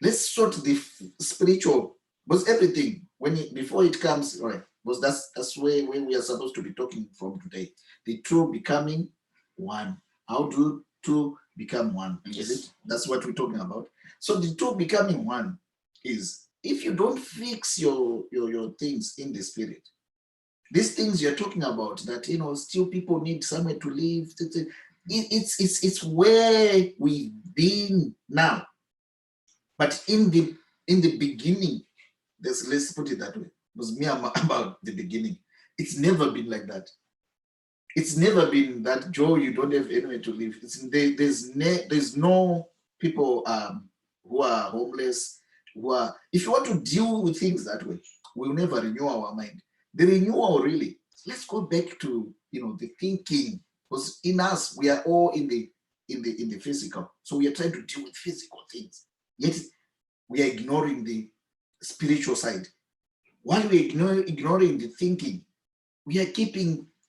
Let's sort the spiritual, because everything, before it comes, right? Because that's where we are supposed to be talking from today. The two becoming one. How do two become one? Is it? That's what we're talking about. So the two becoming one is, if you don't fix your things in the spirit, these things you're talking about, that still people need somewhere to live. It's where we've been now. But in the beginning, let's put it that way. Because me, I'm about the beginning. It's never been like that. It's never been that, Joe, you don't have anywhere to live. There's no people who are homeless, if you want to deal with things that way, we'll never renew our mind. The renewal, really, let's go back to the thinking, because in us, we are all in the physical. So we are trying to deal with physical things, yet we are ignoring the spiritual side. While we ignoring the thinking, we are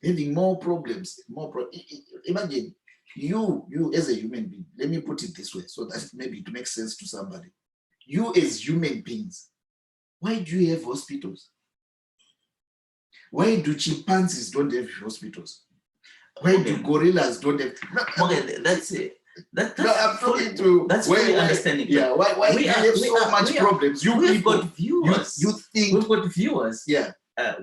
having more problems. Imagine you as a human being. Let me put it this way, so that maybe it makes sense to somebody. You as human beings, why do you have hospitals? Why do chimpanzees don't have hospitals? Why do gorillas don't have? That's it. That's I'm talking to. That's fully understanding. Yeah. Why do you have so much problems? We've got viewers. You think we've got viewers. Yeah.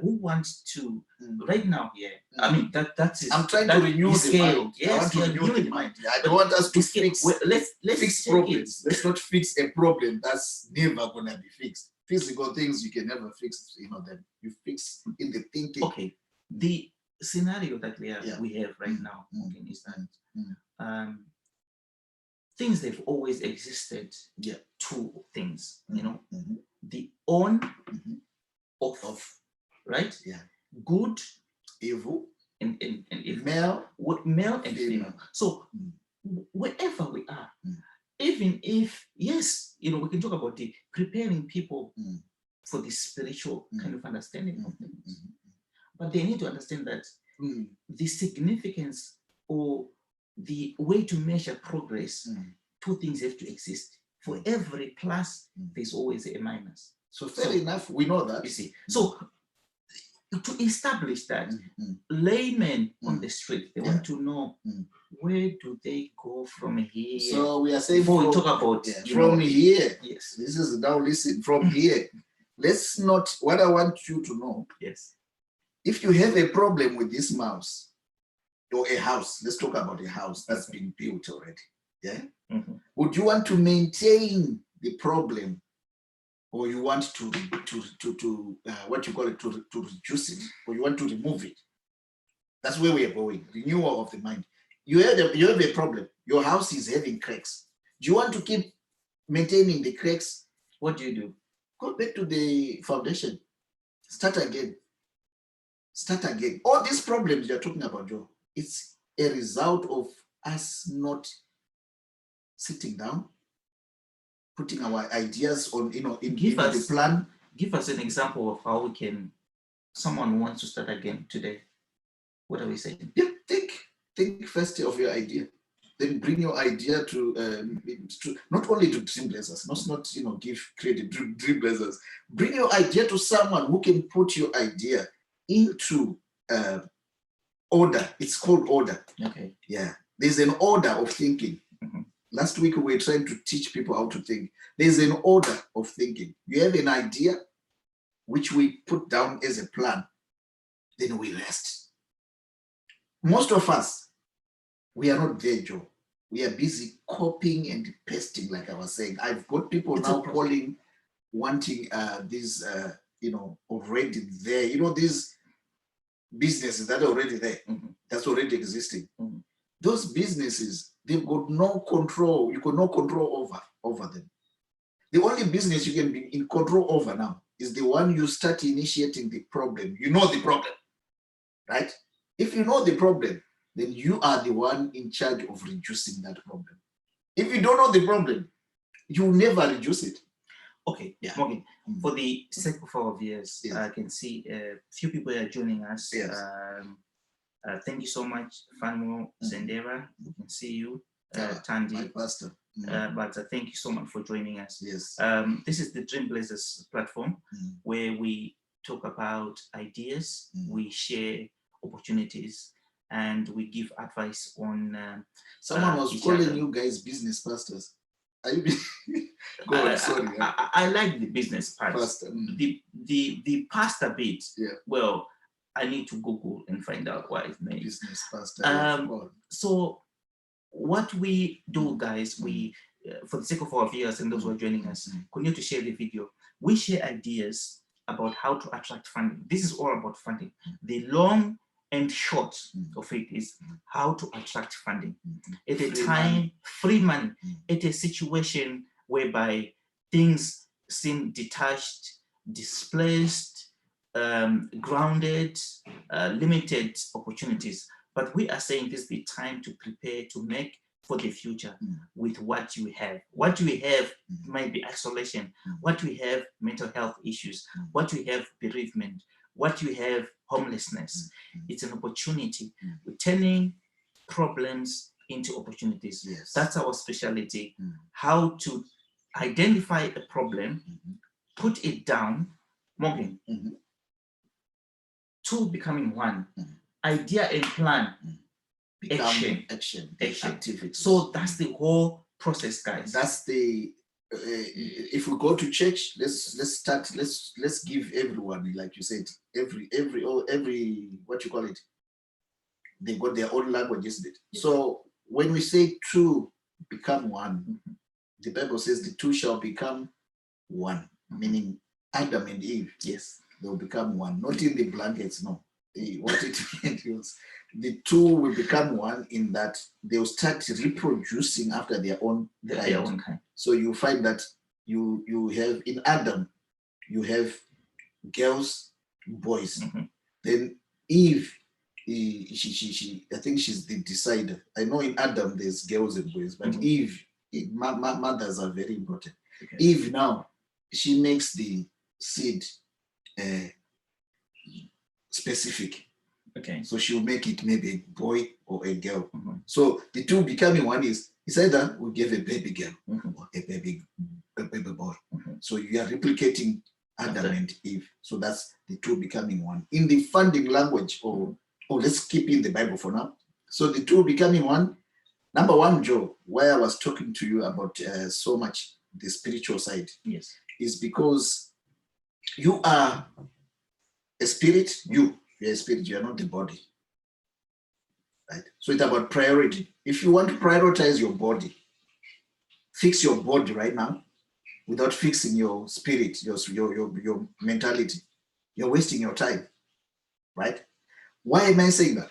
Who want to right now? Yeah. I mean that's it. I'm trying to renew the mind. Yes, I want to renew the mind. I don't want us to fix. Let's fix problems. Let's not fix a problem that's never gonna be fixed. Physical things you can never fix. Them you fix in the thinking. Okay. The scenario that we have right now is that things they've always existed. Yeah. Two things. The on of right. Yeah. Good, evil, and evil. Male and female. So wherever we are, can talk about the preparing people Mm. for the spiritual kind of understanding of things. Mm. But they need to understand that Mm. the significance or the way to measure progress, two things have to exist. For every plus, there's always a minus. So fair enough, we know that. You see, so to establish that, laymen on the street, they want to know where do they go from here. So we are saying before we talk about from here. Yes. This is now listen from here. Let's not. What I want you to know. Yes. If you have a problem with this mouse or a house, let's talk about a house that's been built already. Yeah. Would you want to maintain the problem, or you want to what you call it to reduce it, or you want to remove it? That's where we are going. Renewal of the mind. You have a problem. Your house is having cracks. Do you want to keep maintaining the cracks? What do you do? Go back to the foundation. Start again. Start again. All these problems you're talking about, Joe, it's a result of us not sitting down, putting our ideas on, in the plan. Give us an example of how we can, someone who wants to start again today. What are we saying? Yeah, think first of your idea. Then bring your idea to not only to Dreamblazers, not give credit to Dreamblazers. Bring your idea to someone who can put your idea into order. It's called order. Okay. Yeah, there's an order of thinking. Last week we were trying to teach people how to think. There's an order of thinking. You have an idea, which we put down as a plan. Then we rest. Most of us, we are not there, Joe. We are busy copying and pasting, like I was saying. I've got people now calling, wanting these, already there. These businesses that are already there, that's already existing. Those businesses, they've got no control. You got no control over them. The only business you can be in control over now is the one you start initiating the problem. You know the problem, right? If you know the problem, then you are the one in charge of reducing that problem. If you don't know the problem, you will never reduce it. Okay, yeah. Morgan, for the sake of our viewers, I can see a few people are joining us. Yes. Thank you so much, Fanmo Zendera. We can see you, Tandy. My pastor. But thank you so much for joining us. Yes. This is the Dreamblazers platform where we talk about ideas, we share opportunities, and we give advice on. Someone was calling you guys business pastors. Are you? Go on, sorry. I like the business part. Pastor. The pastor bit. Yeah. Well, I need to Google and find out what it means. Business pastor. So what we do, guys, we for the sake of our viewers and those who are joining us, continue to share the video. We share ideas about how to attract funding. This is all about funding. The long and short of it is how to attract funding. At a time, free money, at a situation whereby things seem detached, displaced, grounded, limited opportunities. But we are saying this is the time to prepare to make for the future with what you have. What you have might be isolation. What you have, mental health issues. What you have, bereavement. What you have, homelessness. It's an opportunity. We're turning problems into opportunities. Yes. That's our specialty. How to identify a problem, put it down, Morgan. Two becoming one. Idea and plan. Action. Activity. So that's the whole process, guys. That's the if we go to church, let's give everyone, like you said, every what you call it, they got their own language, isn't it? Yes. So when we say two become one, the Bible says the two shall become one, meaning Adam and Eve. Yes, they'll become one, not in the blankets, no. What it meant was the two will become one in that they'll start reproducing after their own kind. So you find that you have in Adam, you have girls, boys. Then Eve, she I think she's the decider. I know in Adam there's girls and boys, but Eve, mothers are very important. Okay. Eve now, she makes the seed specific. Okay. So she'll make it maybe a boy or a girl. Mhm. So the two becoming one is either we give a baby girl Mhm. or a baby boy. Mhm. So you are replicating Adam Okay. and Eve. So that's the two becoming one. In the founding language, or let's keep in the Bible for now. So the two becoming one. Number one, Joe, why I was talking to you about so much the spiritual side, Yes. is because you are a spirit, you're a spirit, you're not the body. Right? So it's about priority. If you want to prioritize your body, fix your body right now without fixing your spirit, your mentality. You're wasting your time, right? Why am I saying that?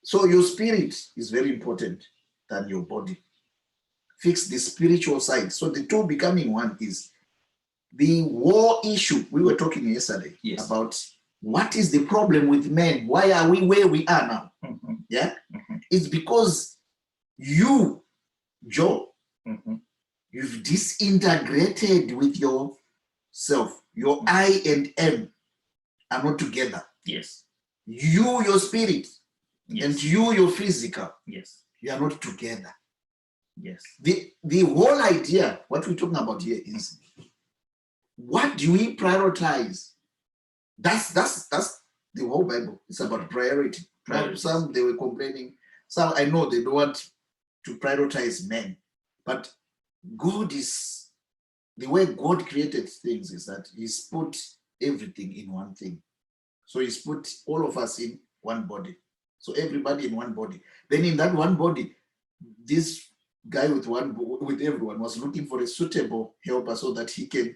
So your spirit is very important than your body. Fix the spiritual side. So the two becoming one is the war issue. We were talking yesterday about what is the problem with men? Why are we where we are now? Mhm. Yeah? Mhm. It's because you, Joe, Mhm. you've disintegrated with yourself. Your I and M are not together. Yes. You, your spirit, Yes. and you, your physical, Yes. you are not together. Yes. The whole idea, what we're talking about here is, what do we prioritize? That's the whole Bible. It's about priority. Now, some they were complaining. Some I know they don't want to prioritize men, but God is, the way God created things is that He's put everything in one thing. So He's put all of us in one body. So everybody in one body. Then in that one body, this guy with everyone was looking for a suitable helper so that he can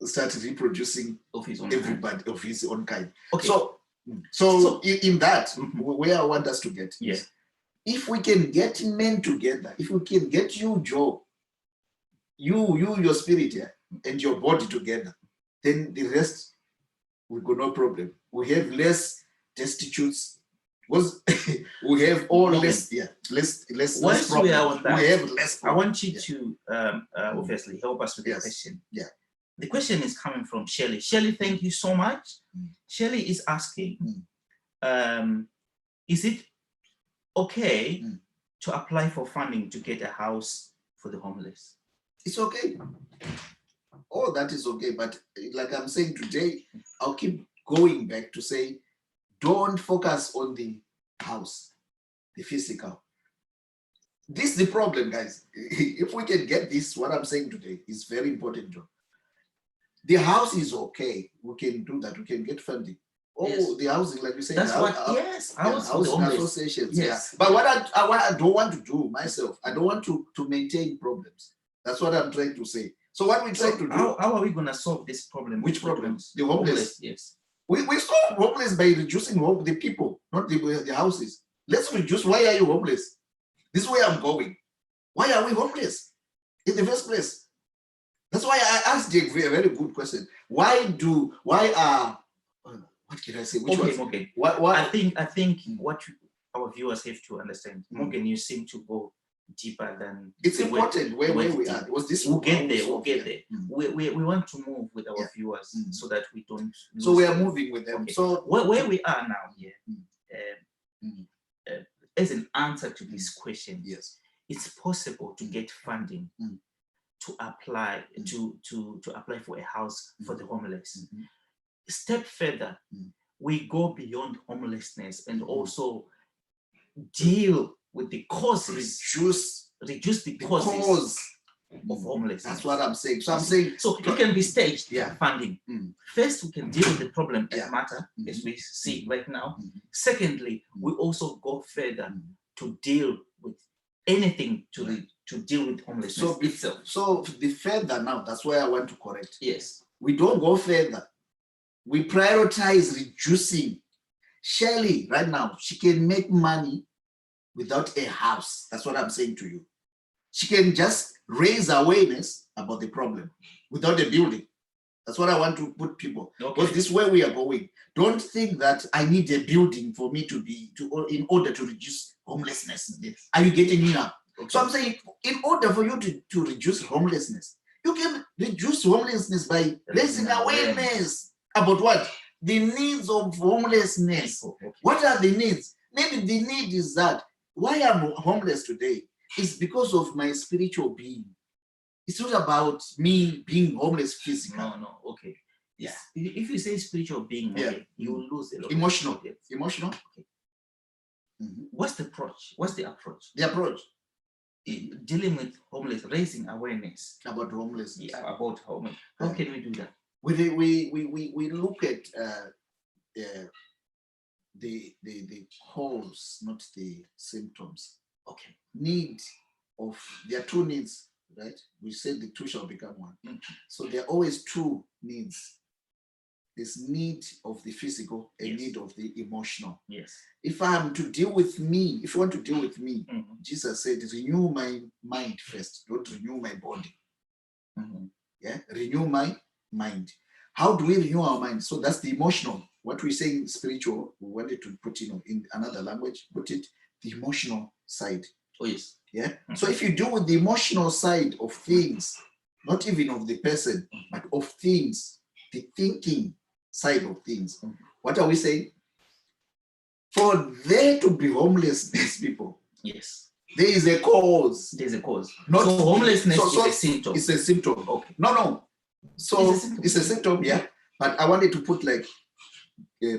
start reproducing Of his own everybody kind. Of his own kind. Okay. So in that, where I want us to get is, if we can get men together, if we can get you, Joe, you, your spirit and your body together, then the rest we got no problem. We have less destitutes. We have all less Once we are on that, we have less I want you to obviously help us with the Yes. question. Yeah. The question is coming from Shelley. Shelley, thank you so much. Shelley is asking, is it okay to apply for funding to get a house for the homeless? It's okay. All that is okay. But like I'm saying today, I'll keep going back to say, don't focus on the house, the physical. This is the problem, guys. If we can get this, what I'm saying today is very important, John. The house is okay. We can do that. We can get funding. Oh, yes. The housing, like you said, that's what. Yes, housing associations. Yes, yeah. But what I don't want to do myself, I don't want to maintain problems. That's what I'm trying to say. So what we try to do. How are we going to solve this problem? Which problems? The homeless. Yes. We solve homeless by reducing the people, not the houses. Let's reduce. Why are you homeless? This is where I'm going. Why are we homeless in the first place? That's why I asked a very good question. What can I say? Okay. What I think what our viewers have to understand, Morgan, you seem to go deeper than it's important where we are. We'll get there. We want to move with our viewers so that we don't lose. So we are moving with them. Okay. So where we are now here, as an answer to this question, yes, it's possible to get funding to apply to apply for a house for the homeless. Step further, we go beyond homelessness and also deal with the causes. Reduce the causes of homelessness. That's what I'm saying. So I'm saying, so it can be staged. Funding. First, we can deal with the problem as matter, as we see right now. Secondly, we also go further to deal with anything to deal with homelessness itself. So the further now, that's where I want to correct. Yes. We don't go further. We prioritize reducing. Shelley, right now, she can make money without a house. That's what I'm saying to you. She can just raise awareness about the problem without a building. That's what I want to put people. Okay. Because this is where we are going. Don't think that I need a building for me in order to reduce homelessness. Yes. Are you getting me now? Okay. So I'm saying, in order for you to reduce homelessness, You can reduce homelessness by raising awareness about what? The needs of homelessness. Okay. What are the needs? Maybe the need is that why I'm homeless today is because of my spiritual being. It's not about me being homeless physically. No, okay. Yeah. If you say spiritual being, okay, Yeah. you will lose a lot. Emotional. Of it. Emotional. Okay. Mhm. What's the approach? What's the approach? The approach Dealing with homeless, raising awareness about homelessness. about homeless. How can we do that? We look at the cause, not the symptoms. Okay. Need of there are two needs, right? We said the two shall become one. Mhm. So there are always two needs. This need of the physical and Yes. need of the emotional. Yes. If I am to deal with me, if you want to deal with me, Mhm. Jesus said, renew my mind first, don't renew my body. Mhm. Yeah, renew my mind. How do we renew our mind? So that's the emotional. What we're saying spiritual, we wanted to put in another language, put it the emotional side. Oh yes. Yeah. Mhm. So if you deal with the emotional side of things, not even of the person, but of things, the thinking side of things, Mhm. what are we saying? For there to be homelessness, people, Yes. there is a cause. There's a cause. Not So homelessness so is a symptom. It's a symptom. Okay. No. So It's a symptom. it's a symptom, yeah. But I wanted to put like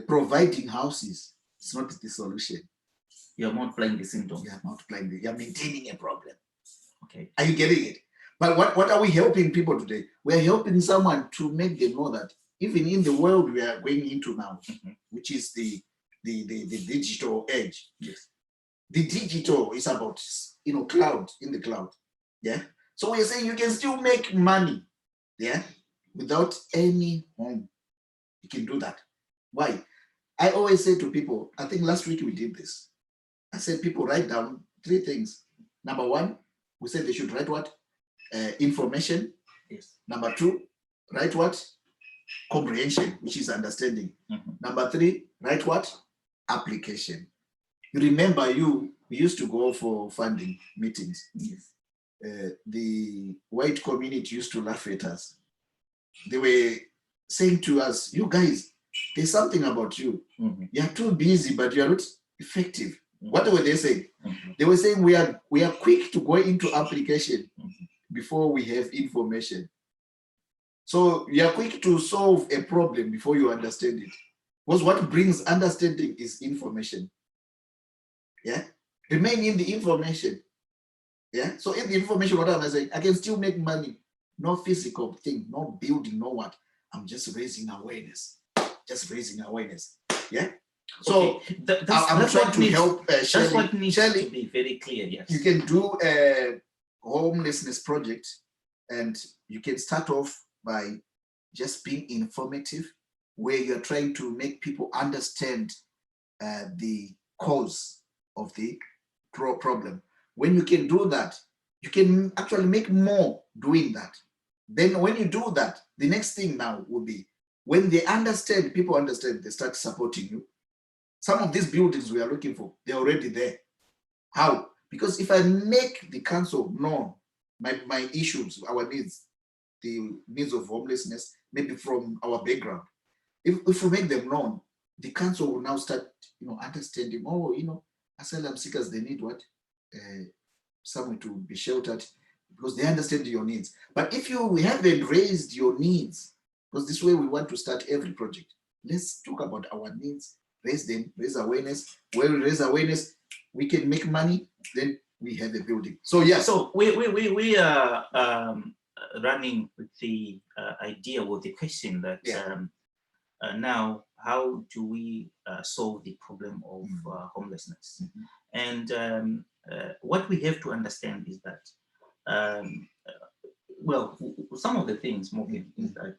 providing houses. It's not the solution. You're multiplying the symptoms. You're multiplying you're maintaining a problem. Okay. Are you getting it? But what are we helping people today? We're helping someone to make them know that even in the world we are going into now, Mhm. which is the digital age. Yes. The digital is about cloud, in the cloud. Yeah. So we're saying you can still make money, yeah, without any home. You can do that. Why? I always say to people, I think last week we did this. I said people write down 3 things. Number 1, we said they should write what? Information. Yes. Number 2, write what? Comprehension, which is understanding. Mhm. Number 3, write what? Application. You remember we used to go for funding meetings. Yes. The white community used to laugh at us. They were saying to us, you guys, there's something about you. Mhm. You're too busy, but you're not effective. Mhm. What were they saying? Mhm. They were saying we are quick to go into application Mhm. before we have information. So you are quick to solve a problem before you understand it. Because what brings understanding is information. Yeah. Remain in the information. Yeah. So in the information, what am I saying? I can still make money. No physical thing, no building, no what. I'm just raising awareness. Just raising awareness. Yeah. So okay. I'm that's trying what to needs, help that's Shirley. what needs Shirley, to be very clear. Yes. you can do a homelessness project, and you can start off by just being informative, where you're trying to make people understand the cause of the problem. When you can do that, you can actually make more doing that. Then when you do that, the next thing now will be when they understand, people understand, they start supporting you. Some of these buildings we are looking for, they're already there. How? Because if I make the council know my issues, our needs, the needs of homelessness, maybe from our background, if we make them known, the council will now start, understanding. Oh, asylum seekers, they need what? Somewhere to be sheltered, because they understand your needs. But if you haven't raised your needs, because this way we want to start every project, let's talk about our needs, raise them, raise awareness. Where we raise awareness, we can make money, then we have a building. So yeah. So we are running with the idea or the question that now how do we solve the problem of homelessness? Mhm. And what we have to understand is that well, some of the things, Morgan, is that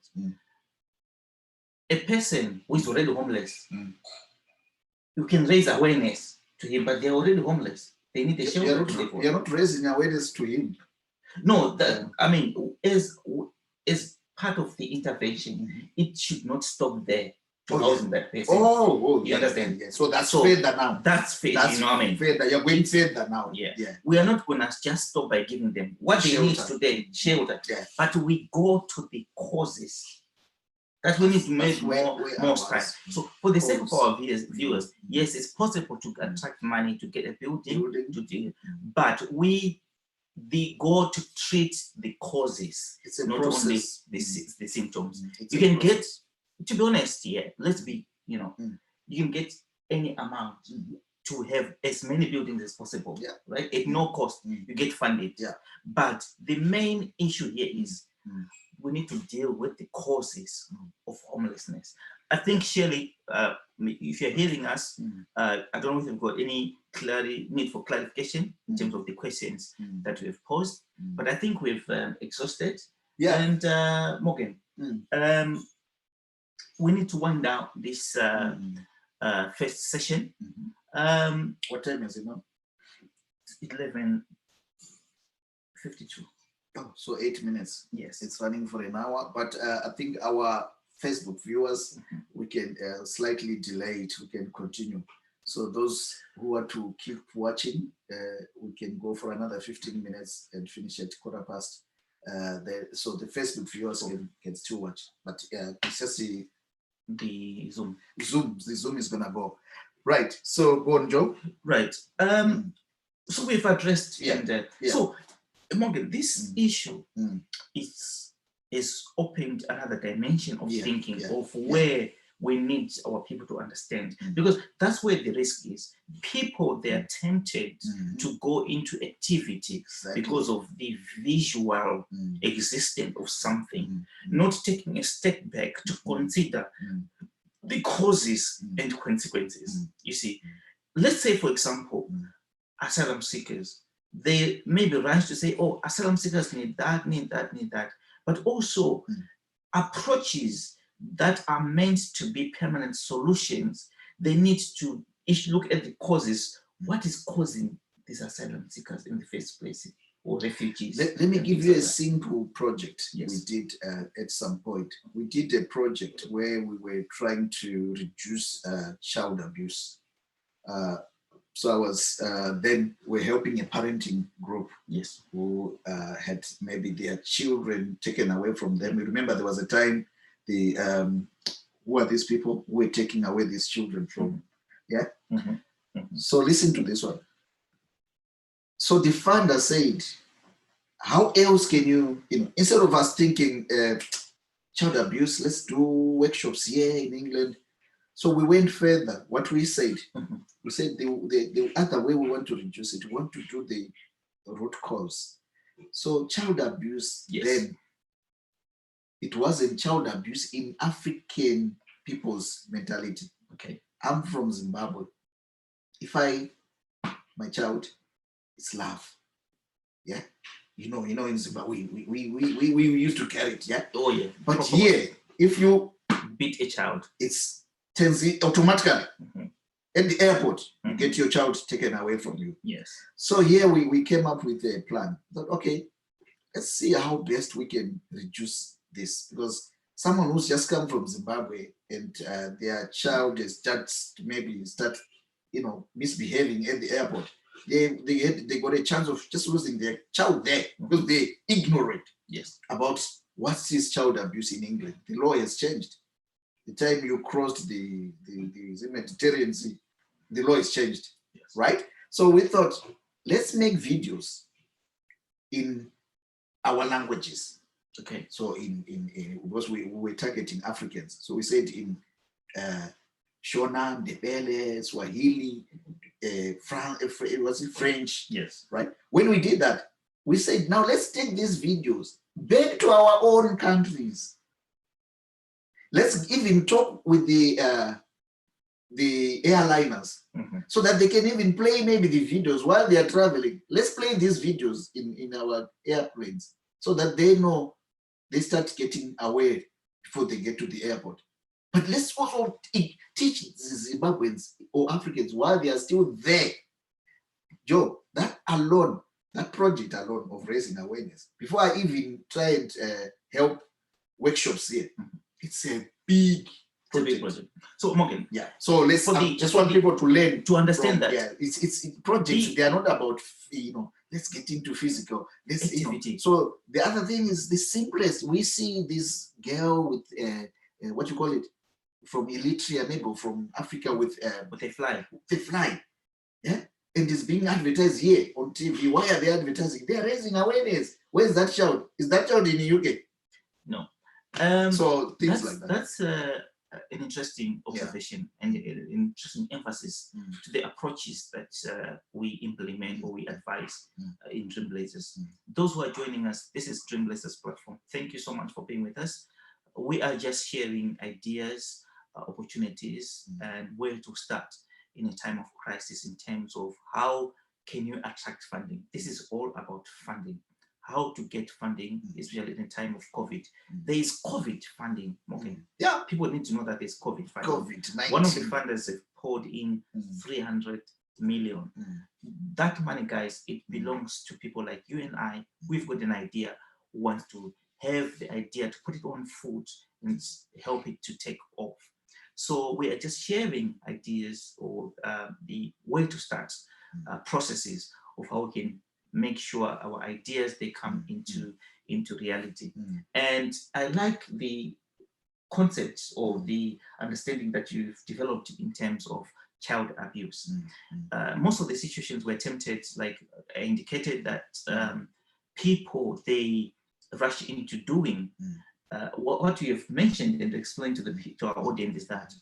a person who is already homeless, you can raise awareness to him, but they're already homeless. They need a shelter to live on. You're not raising awareness to him. No, I mean, as part of the intervention, it should not stop there. to housing that person. Oh, You understand? Yeah. So that's So further now. That's fair, you know what I mean? Further. You're going further now. Yeah. Yeah. We are not gonna just stop by giving them what they need today, shelter. Yeah. But we go to the causes. That's we need to make more time. So for the sake of our viewers, yes, it's possible to attract money to get a building. But we go to treat the causes. It's a not process. only the symptoms. It's You a can process. get, to be honest, yeah, let's be, you can get any amount to have as many buildings as possible, right? At no cost, you get funded. Yeah. But the main issue here is we need to deal with the causes of homelessness. I think, Shirley, if you're hearing us, I don't know if you've got any need for clarification in terms of the questions that we've posed, but I think we've exhausted. Yeah. And Morgan, we need to wind down this first session. What time is it now? 11:52. Oh, so 8 minutes. Yes. It's running for an hour, but I think our Facebook viewers, we can slightly delay it. We can continue. So those who want to keep watching, we can go for another 15 minutes and finish at 15:15. So the Facebook viewers can still watch, but it's just the Zoom. The Zoom is gonna go. Right. So go on, Joe. Right. So we've addressed so Morgan, this issue is opened another dimension of thinking of where we need our people to understand, because that's where the risk is. People, they are tempted to go into activity because of the visual existence of something, not taking a step back to consider the causes and consequences. You see, let's say, for example, asylum seekers, they may be right to say, oh, asylum seekers need that, need that, need that, but also approaches that are meant to be permanent solutions. They need to look at the causes. What is causing these asylum seekers in the first place, or refugees? Let me give you a simple project we did at some point. We did a project where we were trying to reduce child abuse. So I was then we're helping a parenting group who had maybe their children taken away from them. You remember there was a time who are these people who were taking away these children from? So listen to this one. So the funder said, how else can you instead of us thinking child abuse, let's do workshops here in England. So we went further. What we said, we said the other way we want to reduce it, we want to do the root cause. So child abuse then, it wasn't child abuse in African people's mentality. Okay, I'm from Zimbabwe. If my child, it's love. Yeah, you know, in Zimbabwe, we used to carry it. Yeah. Oh yeah. But here, if you beat a child, it's turns it automatically. At the airport, you get your child taken away from you. Yes. So here we came up with a plan. Thought, okay, let's see how best we can reduce this, because someone who's just come from Zimbabwe and their child is just misbehaving at the airport, they got a chance of just losing their child there because they ignorant about what's this child abuse in England. The law has changed. The time you crossed the Mediterranean Sea, the law is changed, right? So we thought, let's make videos in our languages. Okay, so in because we were targeting Africans, so we said in Shona, Ndebele, Swahili, French. Yes, right. When we did that, we said, now let's take these videos back to our own countries. Let's even talk with the airliners so that they can even play maybe the videos while they are traveling. Let's play these videos in our airplanes so that they know, they start getting aware before they get to the airport. But let's also teach Zimbabweans or Africans while they are still there. Joe, that alone, that project alone of raising awareness, before I even try and help workshops here, it's a big It's a big project. So Morgan, Yeah. So let's For the- just for want the- people to learn to understand from, that yeah, it's projects. The- They are not about let's get into physical. Let's Activity. So the other thing is the simplest. We see this girl with what you call it from Eritrea, maybe from Africa with a fly. the fly, yeah, and it's being advertised here on TV. Why are they advertising? They are raising awareness. Where's that child? Is that child in the UK? No. So things like that. That's an interesting observation and an interesting emphasis to the approaches that we implement or we advise in Dreamblazers. Those who are joining us, this is Dreamblazers platform. Thank you so much for being with us. We are just sharing ideas, opportunities, and where to start in a time of crisis in terms of how can you attract funding. This is all about funding. How to get funding, especially in a time of COVID. There is COVID funding, Morgan. Yeah. People need to know that there's COVID funding. COVID-19. One of the funders have poured in 300 million. That money, guys, it belongs to people like you and I. We've got an idea, want to have the idea to put it on foot and help it to take off. So we are just sharing ideas or the way to start processes of how we can make sure our ideas, they come into reality. And I like the concepts or the understanding that you've developed in terms of child abuse. Most of the situations were tempted, like I indicated, that people, they rush into doing what you have mentioned and explained to our audience is that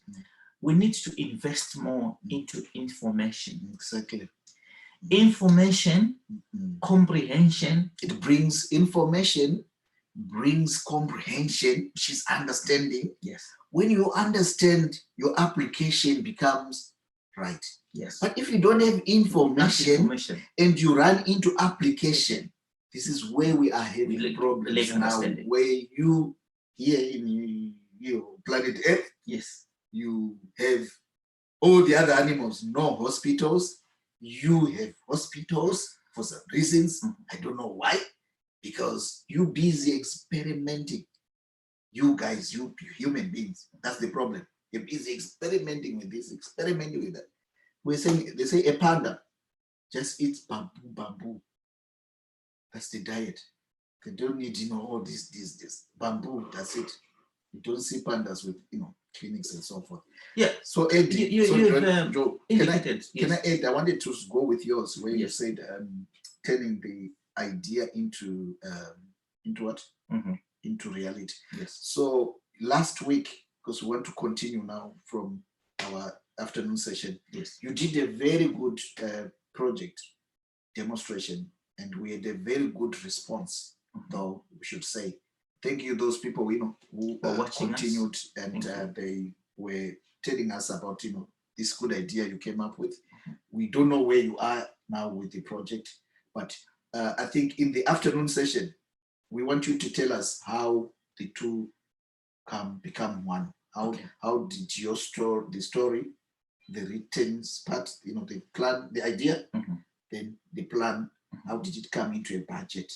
we need to invest more into information. Exactly. Information, comprehension. It brings information, brings comprehension, which is understanding. Yes. When you understand, your application becomes right. Yes. But if you don't have information and you run into application, this is where we are having problems now, where you here in your planet Earth, yes, you have all the other animals, no hospitals. You have hospitals for some reasons. I don't know why, because you busy experimenting. You guys, you human beings, that's the problem. You're busy experimenting with this, experimenting with that. We're saying, they say a panda just eats bamboo. That's the diet. They don't need, all this bamboo. That's it. You don't see pandas with, clinics and so forth. Yeah. So Eddie, Joe, can I add? I wanted to go with yours where you said turning the idea into what? Into reality. Yes. So last week, because we want to continue now from our afternoon session. Yes. You did a very good project demonstration, and we had a very good response. Though we should say. Thank you, those people who continued us. And they were telling us about this good idea you came up with. We don't know where you are now with the project, but I think in the afternoon session, we want you to tell us how the two can become one. How did the story, the written part, the plan, the idea, then the plan, how did it come into a budget?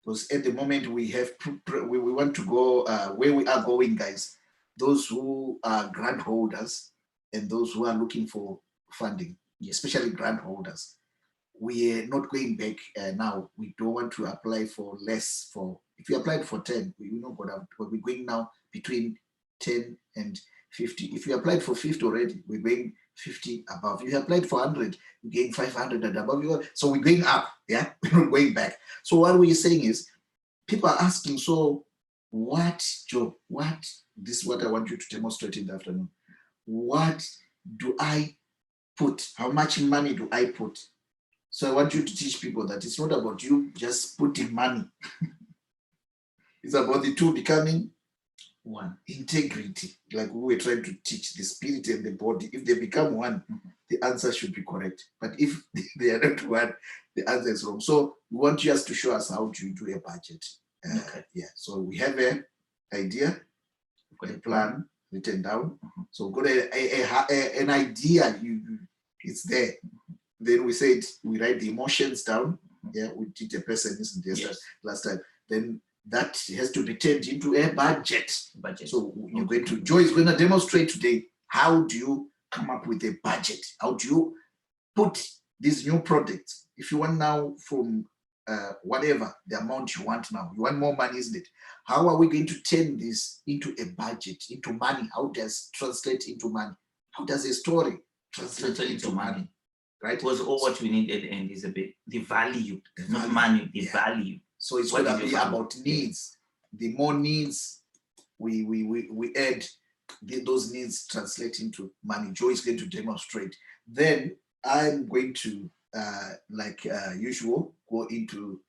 Because at the moment we want to go where we are going, guys. Those who are grant holders and those who are looking for funding, especially grant holders, we are not going back now. We don't want to apply for less. If you applied for 10, we will not go down. But we're going now between 10 and 50. If you applied for 50 already, we're going 50 above. If you applied for 100, we're getting 500 and above. So we're going up, yeah? We're not going back. So what we're saying is, people are asking, so what, Joe, this is what I want you to demonstrate in the afternoon. What do I put? How much money do I put? So I want you to teach people that it's not about you just putting money. It's about the two becoming one. Integrity, like we were trying to teach the spirit and the body. If they become one, the answer should be correct. But if they are not one, the answer is wrong. So we want you to show us how to do a budget. Yeah. So we have an idea, we've got a plan written down. So we've got an idea. It's there. Then we said we write the emotions down. Yeah, we did a pessimism last time. Then that has to be turned into a budget. Budget. So you're going to, Joy is going to demonstrate today, how do you come up with a budget? How do you put these new products? If you want now from whatever the amount you want now, you want more money, isn't it? How are we going to turn this into a budget, into money? How does it translate into money? How does a story translate into money? Right? Because all what we need at the end is a bit the value, not money, the value. So it's What going is to be your value? about needs. The more needs we add, those needs translate into money. Joy is going to demonstrate. Then I'm going to, like usual, go into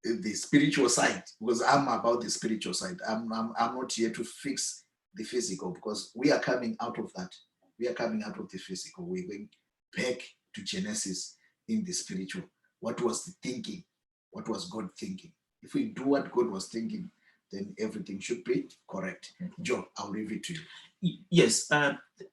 the spiritual side, because I'm about the spiritual side. I'm not here to fix the physical, because we are coming out of that. We are coming out of the physical. We're going back to Genesis in the spiritual. What was the thinking? What was God thinking? If we do what God was thinking, then everything should be correct. Joe, I'll leave it to you. Yes,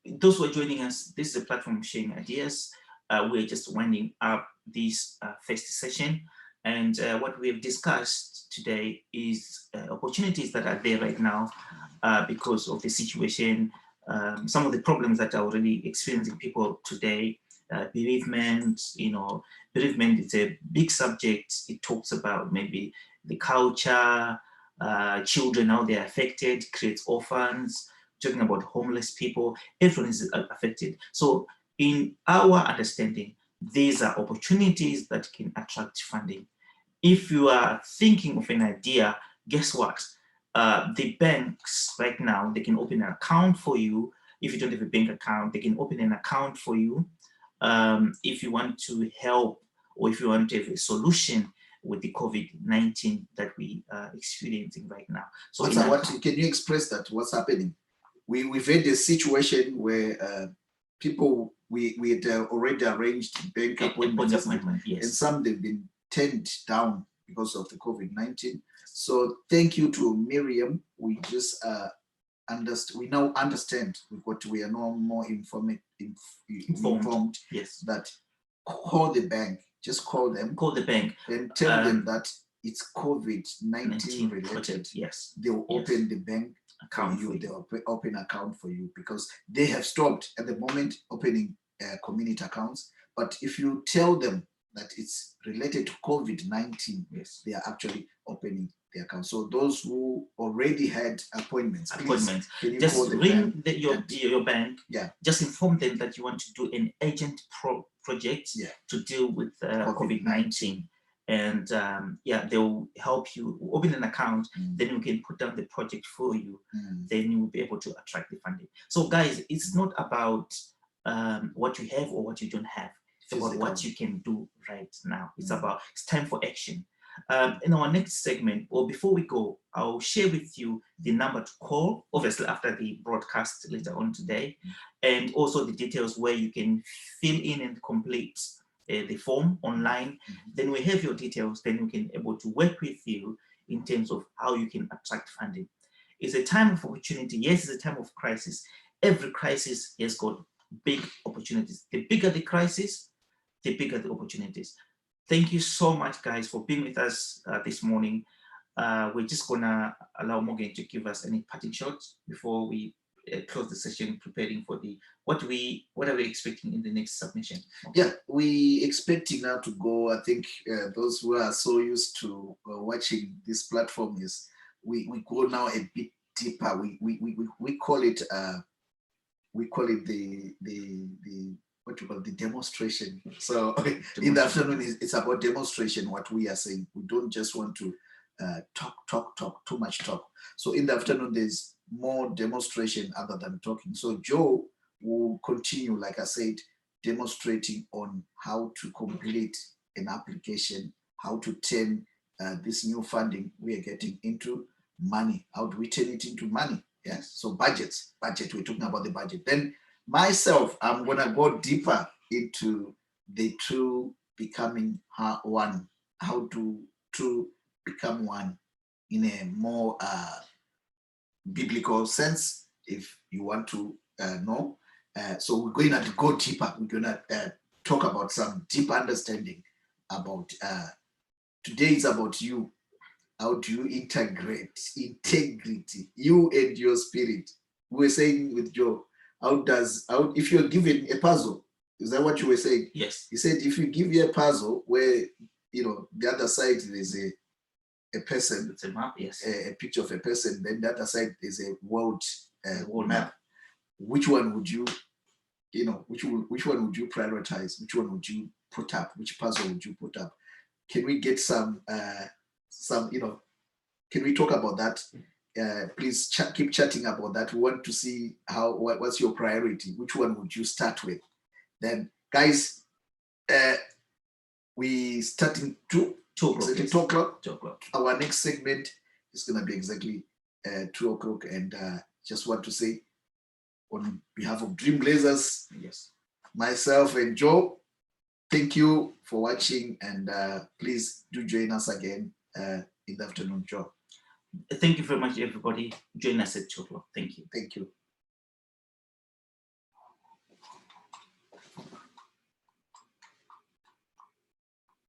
those who are joining us, this is a platform sharing ideas. We're just winding up this first session. And what we have discussed today is opportunities that are there right now because of the situation, some of the problems that are already experiencing people today, bereavement, bereavement is a big subject. It talks about maybe the culture, children, how they're affected, creates orphans, talking about homeless people, everyone is affected. So in our understanding, these are opportunities that can attract funding. If you are thinking of an idea, guess what? The banks right now, they can open an account for you. If you don't have a bank account, they can open an account for you. If you want to help, or if you want to have a solution with the COVID-19 that we are experiencing right now. So can you express that? What's happening? We've had a situation where people, we had already arranged bank appointments, yes. and some they've been turned down because of the COVID-19. So thank you to Miriam. We just we now understand. We are now more informed. Yes. That call the bank. Just call them. Call the bank and tell them that it's COVID-19 related. Yes. They'll open the bank account for you. They'll open account for you, because they have stopped at the moment opening community accounts. But if you tell them that it's related to COVID-19, yes, they are actually opening the account. So those who already had appointments, please, can you just call the ring bank your bank. Yeah. Just inform them that you want to do an agent project to deal with COVID-19. And they'll help you open an account. Then you can put down the project for you. Then you will be able to attract the funding. So guys, it's not about what you have or what you don't have. It's about what you can do right now. It's time for action. In our next segment, or before we go, I'll share with you the number to call, obviously after the broadcast later on today, and also the details where you can fill in and complete the form online. Then we have your details, then we can able to work with you in terms of how you can attract funding. It's a time of opportunity. Yes, it's a time of crisis. Every crisis has got big opportunities. The bigger the crisis, the bigger the opportunities. Thank you so much, guys, for being with us this morning. We're just gonna allow Morgan to give us any parting shots before we close the session, preparing for what are we expecting in the next submission. Yeah, we expecting now to go. I think those who are so used to watching this platform is we go now a bit deeper. We call it the what you call the demonstration. So in the afternoon, it's about demonstration. What we are saying, we don't just want to talk too much talk. So in the afternoon, there's more demonstration other than talking. So Joe will continue, like I said, demonstrating on how to complete an application, how to turn this new funding we are getting into money. How do we turn it into money? Yes. So budget. We're talking about the budget. Then myself, I'm gonna go deeper into the two becoming one. How to two become one in a more biblical sense, if you want to know. So we're going to go deeper. We're gonna talk about some deep understanding about today is about you. How do you integrate integrity, you and your spirit? We were saying with Joe, if you're given a puzzle, is that what you were saying? Yes. He said, if you give you a puzzle where, the other side there's a person, It's a map, yes. a picture of a person, then the other side is a world World map. map. Which one would you, which one would you prioritize? Which one would you put up? Which puzzle would you put up? Can we get some, can we talk about that? Please keep chatting about that. We want to see what's your priority. Which one would you start with? Then, guys, we starting 2 o'clock. 2 o'clock. 2 o'clock. Our next segment is going to be exactly 2 o'clock. And just want to say, on behalf of Dreamblazers, yes, myself and Joe, thank you for watching, and please do join us again in the afternoon, Joe. Thank you very much, everybody. Join us at 2 o'clock. Thank you. Thank you.